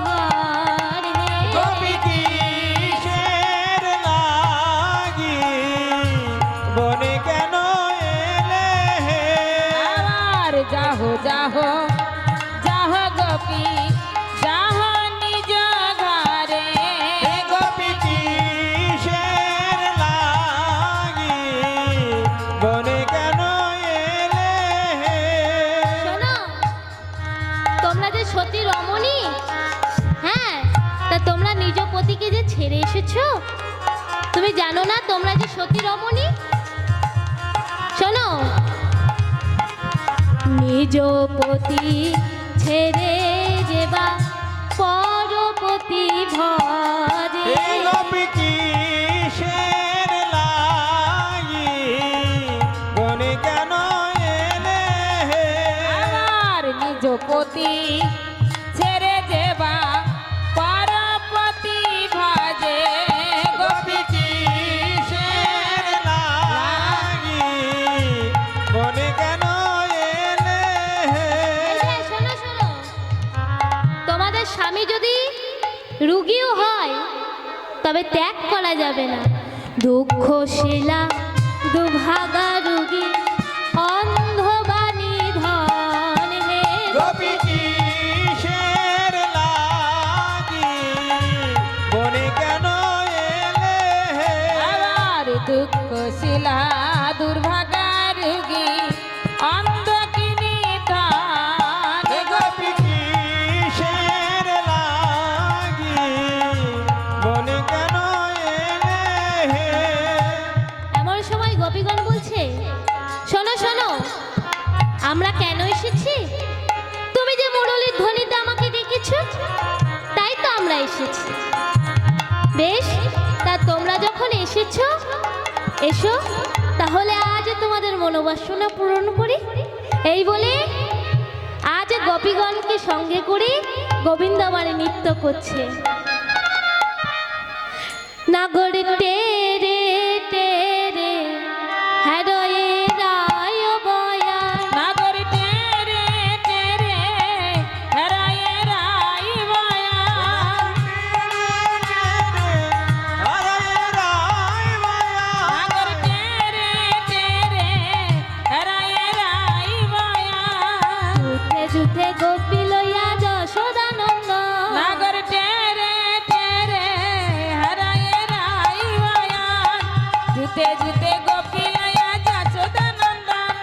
[SPEAKER 2] ঘরে।
[SPEAKER 3] গোপী কিসের লাগি বনে কেন এলে?
[SPEAKER 1] আবার যাহো যাহো যাহো গোপী যাহো নিজ ঘরে।
[SPEAKER 3] গোপী কিসের লাগি বনে কেন এলে?
[SPEAKER 2] শোনো, তোমরা যে সতী রমণী, হ্যাঁ, তা তোমরা নিজ পতিকে যে ছেড়ে এসেছো, তুমি জানো না তোমরা যে সতী রমণী? শোনো, নিজ পতি ছেড়ে যেবা পরপতি ভরে।
[SPEAKER 3] গোপী কিসের লাগি বনে কেন এলে?
[SPEAKER 1] আমার নিজ পতি ছেড়ে যেবা পরপতি ভাজে।
[SPEAKER 3] গোপী কিসের লাগি বনে কেন এলে?
[SPEAKER 2] এই যে শোনো শোনো, তোমাদের স্বামী যদি রুগীও হয় তবে ত্যাগ করা যাবে না। দুঃখ শিলা দুভাগা রুগী অন্ধবাণী ধন হে।
[SPEAKER 3] গোপী কিসের লাগি বনে কেন এলে?
[SPEAKER 1] আবার দুঃখ শিলা দুর্ভাগা রুগী অন্ধ কিনি ধন।
[SPEAKER 3] গোপী কিসের লাগি বনে কেন এলে?
[SPEAKER 2] এমন সময় গোপীগণ বলছে, শোনো শোনো, আমরা কেন এসেছি? তুমি যে মুরলীর ধ্বনিতে আমাকে ডেকেছো, তাই তো আমরা এসেছি। বেশ, তা তোমরা যখন এসেছো, এসো তাহলে আজ তোমাদের মনোবাসনা পূরণ করি। এই বলে আজ গোপীগণকে সঙ্গে করে গোবিন্দ আমার নৃত্য করছে। নাগর টেরে টেরে হ্যারয়ে রায় বয়া।
[SPEAKER 1] নাগর তেরে তেরে হরায়ে রাই মায়া।
[SPEAKER 3] হরে রায় মায়া
[SPEAKER 1] নাগর তেরে তেরে হরায়ে রাই মায়া।
[SPEAKER 2] যুথে যুথে গোপী লইয়া যশোদানন্দ।
[SPEAKER 1] নাগর তেরে তেরে হরায়ে রাই মায়া। জুতে জুতে গোপী লয়া যশোদানন্দন।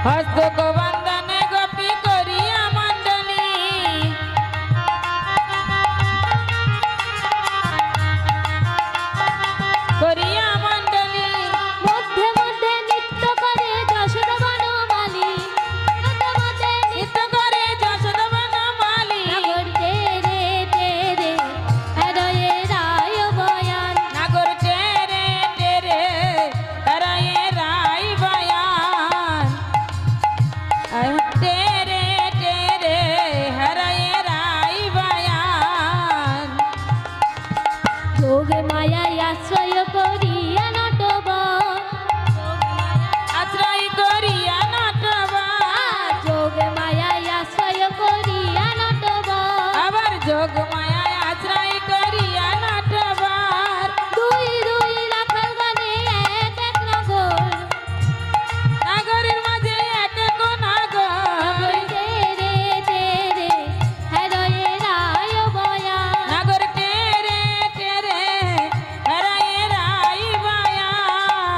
[SPEAKER 1] হস্তক বন্দনে গোপী করিয়া মণ্ডলী করিয়া মণ্ডলী
[SPEAKER 2] মধ্যে মধ্যে নৃত্য করে যশোদা বনমালী মধ্যে মধ্যে
[SPEAKER 1] নৃত্য করে যশোদা বনমালী
[SPEAKER 2] নাগর তেরে তেরে হরয়ে রায় বয়ান
[SPEAKER 1] নাগর টেরে টেরে হরায়ে রাই বয়ান টেরে টেরে হরায়ে রাই বয়ান
[SPEAKER 2] যোগে মায়ায় আশ্রয় করিয়া নটবর
[SPEAKER 1] আশ্রয় করিয়া নটবর
[SPEAKER 2] যোগে মায়ায় আশ্রয় করিয়া নটবর
[SPEAKER 1] আবার যোগ মায়ায় আশ্রয় করিয়া নটবর
[SPEAKER 2] দুই দুই রাখাল গণে এক এক নগর
[SPEAKER 1] নাগরের মাঝে এক এক নাগর
[SPEAKER 2] তেরে তেরে হরয়ে রায় বয়ান
[SPEAKER 1] নাগর টেরে টেরে হরায়ে রাই বয়ান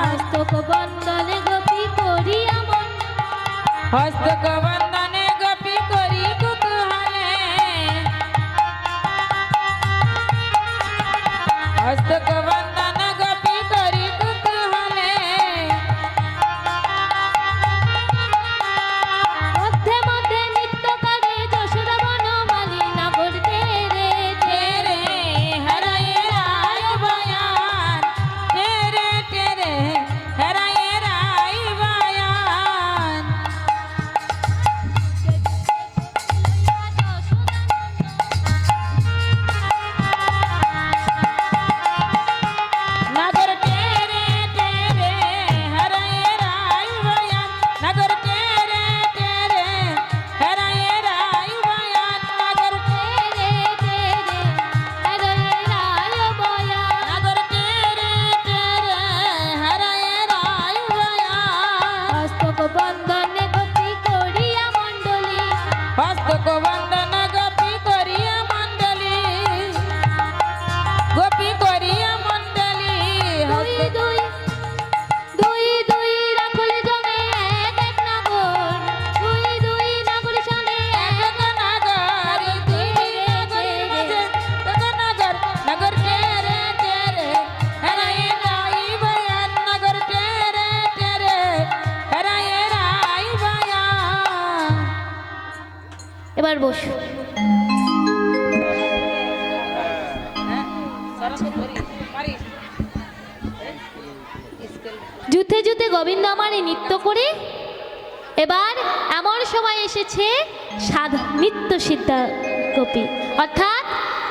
[SPEAKER 2] হস্তক বন্দনে গোপী করিয়া মন
[SPEAKER 1] হস্তক বন্দনে গোপী করি কুতূহলে হস্তক বন্দন গোপী করি কুতূহলে
[SPEAKER 2] মধ্যে মধ্যে নৃত্য করে যশোদা বনমালী নাগর তেরে
[SPEAKER 1] টেরে হরায়ে রাই বয়ান টেরে টেরে হরায়ে রাই বয়ান নাগর টেরে টেরে হরায়ে রাই বয়ান নাগর টেরে টেরে হরায়ে রাই বয়ান নাগর
[SPEAKER 2] তেরে তেরে হরয়ে রায় বয়ান
[SPEAKER 1] নাগর টেরে টেরে হরায়ে রাই বয়ান
[SPEAKER 2] হস্তক বন্দনে গোপী করিয়া মণ্ডলী
[SPEAKER 1] হস্তক বন্দন গোপী করিয়া মণ্ডলী গোপী করিয়া মণ্ডলী
[SPEAKER 2] দুই দুই দুই দুই রাখল জমে এক এক নগর দুই দুই নগর শোনে
[SPEAKER 1] এক নাগর দুই নাগরের মাঝে এক নাগর নাগর টেরে টেরে হরায়ে রাই বয়ান নাগর টেরে টেরে হরায়ে রাই বয়ান
[SPEAKER 2] এবার বসু যুদ্ধে যুদ্ধে গোবিন্দ আমারে নৃত্য করে এবার এমন সময় এসেছে নৃত্য সিদ্ধা গোপী অর্থাৎ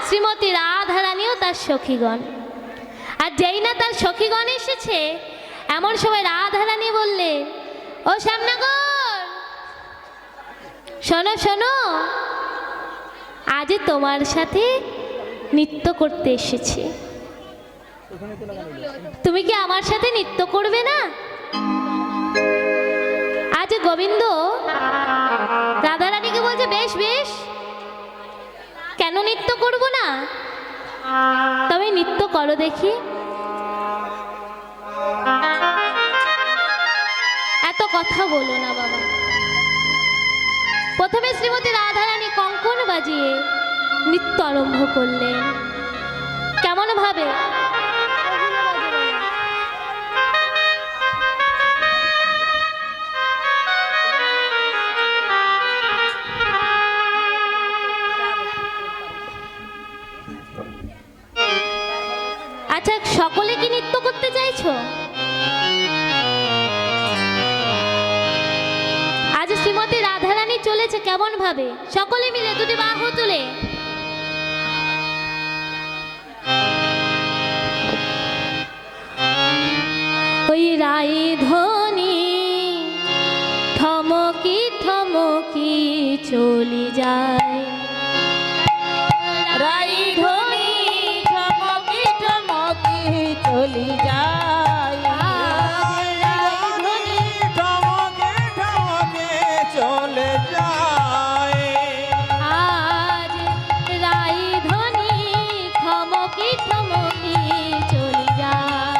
[SPEAKER 2] শ্রীমতী রাধারানী ও তার সখীগণ আর যেই না তার সখীগণ এসেছে এমন সময় রাধারানী বললে ও শ্যামনগর শোনো শোনো আজ তোমার সাথে নৃত্য করতে এসেছি তুমি কি আমার সাথে নৃত্য করবে না আজ গোবিন্দ রাধারানীকে বলছে বেশ বেশ কেন নৃত্য করব না তবে নৃত্য করো দেখি এত কথা বলো না বাবা প্রথমে শ্রীমতী রাধারানী কঙ্কণ বাজিয়ে নৃত্য আরম্ভ করলেন কেমন ভাবে আচ্ছা সকলে কি নৃত্য করতে চাইছো আজ শ্রীমতী রাধারানী চলেছে কেমন ভাবে সকলে মিলে দুটি বাহু তুলে ওই রাই ধ্বনি ঠমকি ঠমকি চলি যায়
[SPEAKER 1] রাই ধ্বনি ঠমকি ঠমকি চলি যায়
[SPEAKER 3] রাই ধ্বনি ঠমকে ঠমকে চলে যায়
[SPEAKER 2] আজ রাই ধ্বনি ঠমকি ঠমকি চলি যায়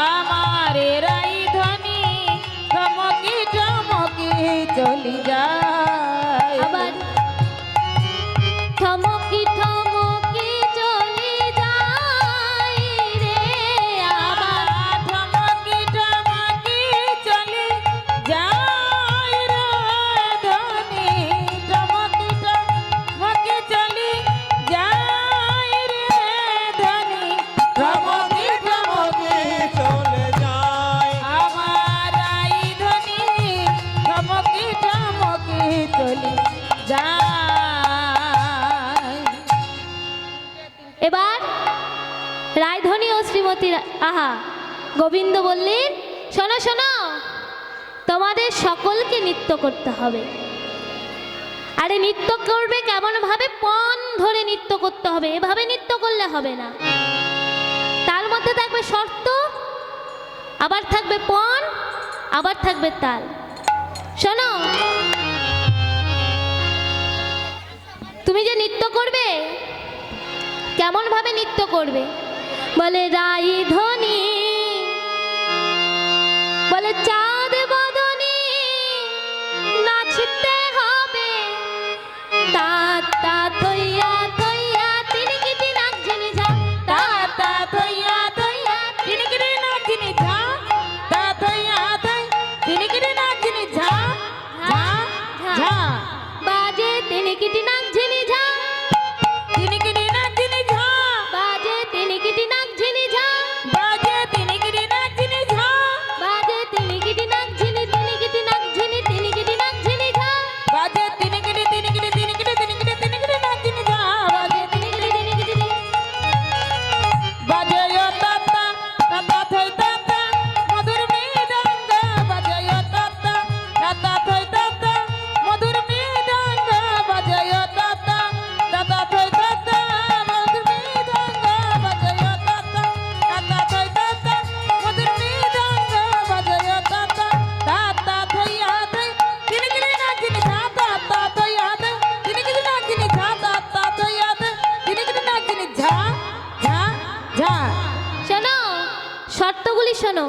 [SPEAKER 1] আমার রাই ধ্বনি ঠমকি ঠমকি চলি যায়
[SPEAKER 2] আবার থমকি থমকি চলে যায় রে আবার
[SPEAKER 1] ধমকি ধমকি চলি যায় রে ধনি ধমকি ধমকি চলি যায় রে ধনি ধমকি ধমকি
[SPEAKER 3] চলে যায়
[SPEAKER 1] আমার আই ধনি ধমকি ধমকি চলি যায়
[SPEAKER 2] এবার রায়ধনী ও শ্রীমতী আহা গোবিন্দ বললেন শোনো শোনো তোমাদের সকলকে নৃত্য করতে হবে আরে নৃত্য করবে কেমন ভাবে পণ ধরে নৃত্য করতে হবে এভাবে নৃত্য করলে হবে না তার মধ্যে থাকবে শর্ত আবার থাকবে পণ আবার থাকবে তাল শোনো তুমি যে নৃত্য করবে কেমন ভাবে নৃত্য করবে বলে রাই ধ্বনি বলে চাঁদ বদনি নাচতে হবে তা তা থইয়া থইয়া তিনি কিটি নাচছেন যা তা তা থইয়া থইয়া তিনি কিটি নাচছেন যা
[SPEAKER 1] তা থইয়া থই তিনি কিরে নাচিনি ঝা ঝা ঝা
[SPEAKER 2] বাজে তিনি কিটি নাচছেন যা
[SPEAKER 1] তিনি কিরে নাচিনি ঝা
[SPEAKER 2] বাজে তিনি কিটি নাচছেন যা
[SPEAKER 1] বাজে তিনি কিরে নাচিনি ঝা
[SPEAKER 2] বাজে তিনি কিটি নাচছেন তিনি কিটি নাচছেন তিনি কিটি নাচছেন যা
[SPEAKER 1] বাজে তিনি কিরে তিনি কিরে তিনি কিরে তিনি কিরে তিনি কিরে নাচিনি ঝা বাজে তিনি কিরে তিনি কিরে বাজে ও তাতা তাতা থই তাতা মধুর মৃদঙ্গ বাজে ও তাতা তাতা থই তাতা মধুর মৃদঙ্গ বাজে ও তাতা তাতা থই তাতা মধুর মৃদঙ্গ বাজে ও তাতা তাতা থই তাতা মধুর মৃদঙ্গ বাজে ও তাতা তাতা থইয়া থই তিনি কিরে নাচিনি ঝা তাতা থইয়া থই তিনি কিরে নাচিনি ঝা তাতা থইয়া থই তিনি কিরে নাচিনি ঝা ঝা ঝা
[SPEAKER 2] শোনো শর্তগুলি শোনো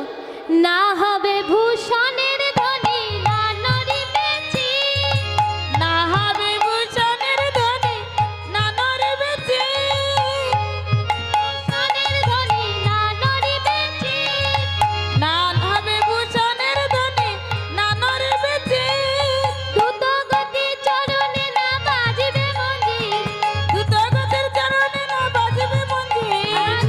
[SPEAKER 2] না হবে ভূষণের ধ্বনি না নড়িবেছি
[SPEAKER 1] না হবে ভূষণের ধ্বনি না নড়িবেছি
[SPEAKER 2] ভূষণের ধ্বনি না নড়িবেছি
[SPEAKER 1] না হবে ভূষণের ধ্বনি না নড়িবেছি
[SPEAKER 2] দ্রুত গতি চরণে না বাজিবে মঞ্জির
[SPEAKER 1] দ্রুত গতির চরণে না বাজবে মঞ্জির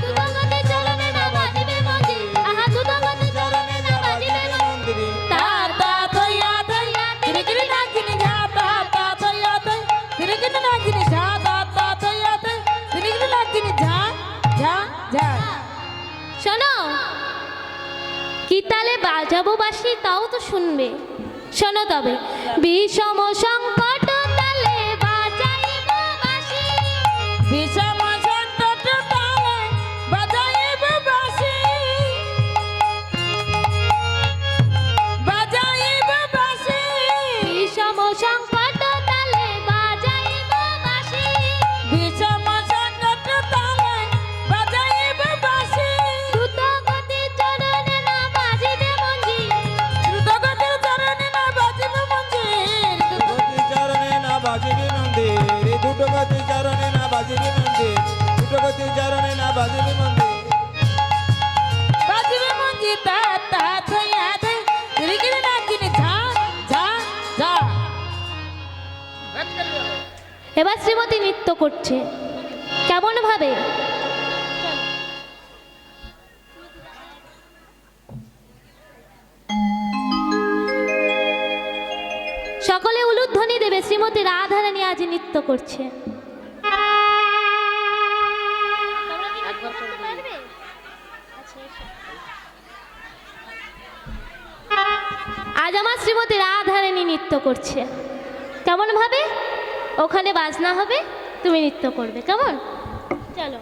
[SPEAKER 2] দ্রুত গতি চরণে না বাজিবে মঞ্জির আহা দ্রুত গতি চরণে না বাজিবে মঞ্জির
[SPEAKER 1] তাতা থইয়া থই তিনি কিরে নাচিনি ঝা তাতা থইয়া থই তিনি কিরে নাচিনি ঝা তাতা থইয়া থই তিনি কিরে নাচিনি ঝা ঝা ঝা
[SPEAKER 2] শোনো কি তালে বাজাবো বাসি তাও তো শুনবে শোনো তবে বিষম সংকট তালে বাজাইব বাসি
[SPEAKER 1] বিষম সংকট তালে বাজাইব বাঁশি বাজাইব বাঁশি
[SPEAKER 2] বিষম সংকট তালে বাজাইব বাসি
[SPEAKER 1] বিষম সংকট তালে বাজাইব বাঁশি
[SPEAKER 2] দ্রুত গতি চরণে না বাজিবে মঞ্জির
[SPEAKER 1] দ্রুতগতির চরণে না বাজিব মঞ্জির
[SPEAKER 3] গতি চরণে না বাজিবি মন্দির দুটো গতি চরণে না বাজিবি মন্দির দুটো গতি চরণে না বাজিবি মন্দির
[SPEAKER 1] বাজিব মঞ্জির তাতা থইয়া থই তিনি কিরে নাচিনি ঝা ঝা ঝা
[SPEAKER 2] এবার শ্রীমতী নৃত্য করছে কেমন ভাবে সকলে উলুধ্বনি দেবে শ্রীমতী রাধারানী আজ নৃত্য করছে আজ আমার শ্রীমতী রাধারানী নৃত্য করছে কেমন ভাবে ওখানে বাজনা হবে তুমি নৃত্য করবে কেমন চলো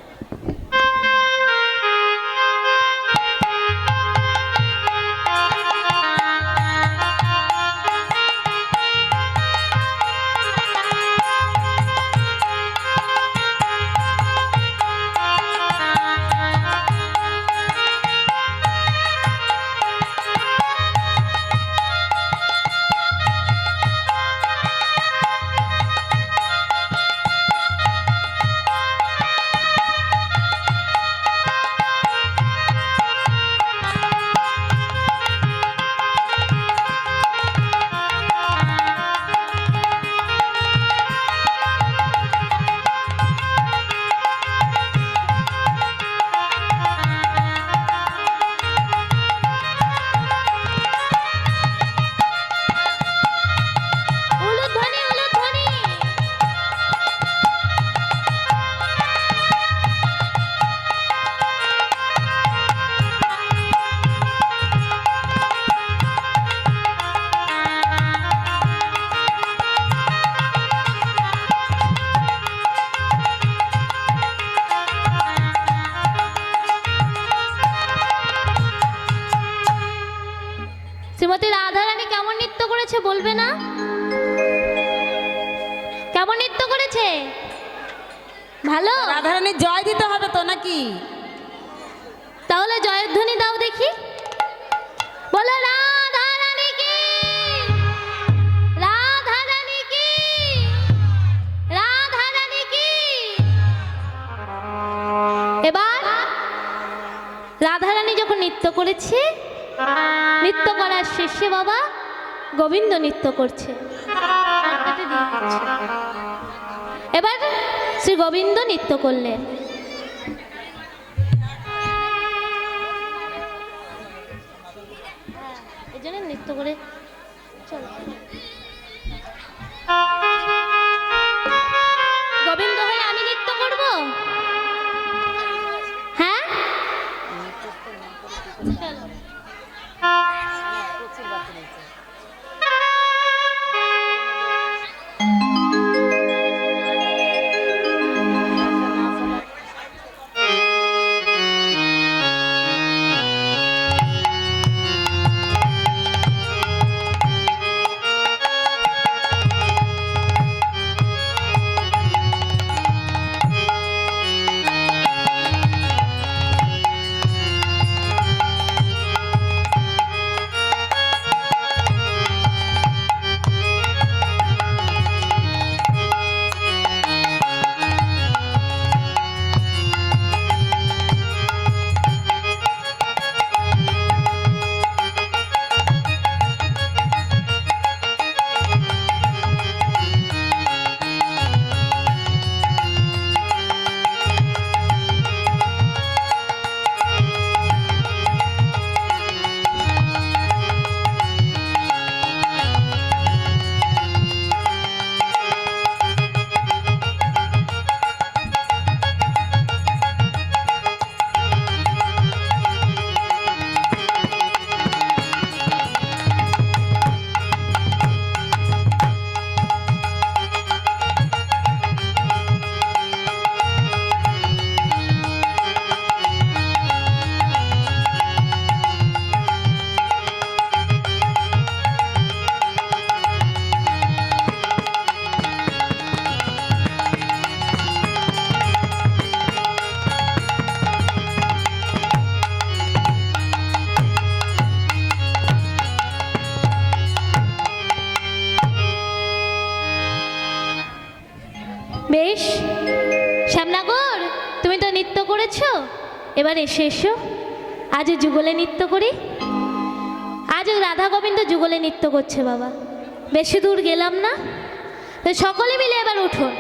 [SPEAKER 2] কেমন নৃত্য করেছে? ভালো?
[SPEAKER 1] রাধারানী জয় দিতে হবে তো নাকি?
[SPEAKER 2] তাহলে জয়ের ধ্বনি দাও দেখি। বলো রাধা রানী কি, রাধা রানী কি, রাধা রানী কি। এবার রাধা রানী যখন নৃত্য করেছে, নৃত্য করার শেষে বাবা গোবিন্দ নৃত্য করছে। এবার শ্রী গোবিন্দ নৃত্য করলেন। এই জন্য নৃত্য করে চলো। গোবিন্দ হয়ে আমি নৃত্য করব? হ্যাঁ চলো। বেশ শ্যামনগর, তুমি তো নৃত্য করেছো, এবার এসে এসো আজ যুগলে নৃত্য করি। আজ রাধা গোবিন্দ যুগলে নৃত্য করছে বাবা। বেশি দূর গেলাম না, তো সকলে মিলে এবার উঠুন।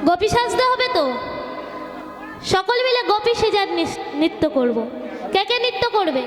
[SPEAKER 2] গোপী সাজতে হবে তো, সকলে মিলে গোপী সেজার নৃত্য করব। কে কে নৃত্য করবে?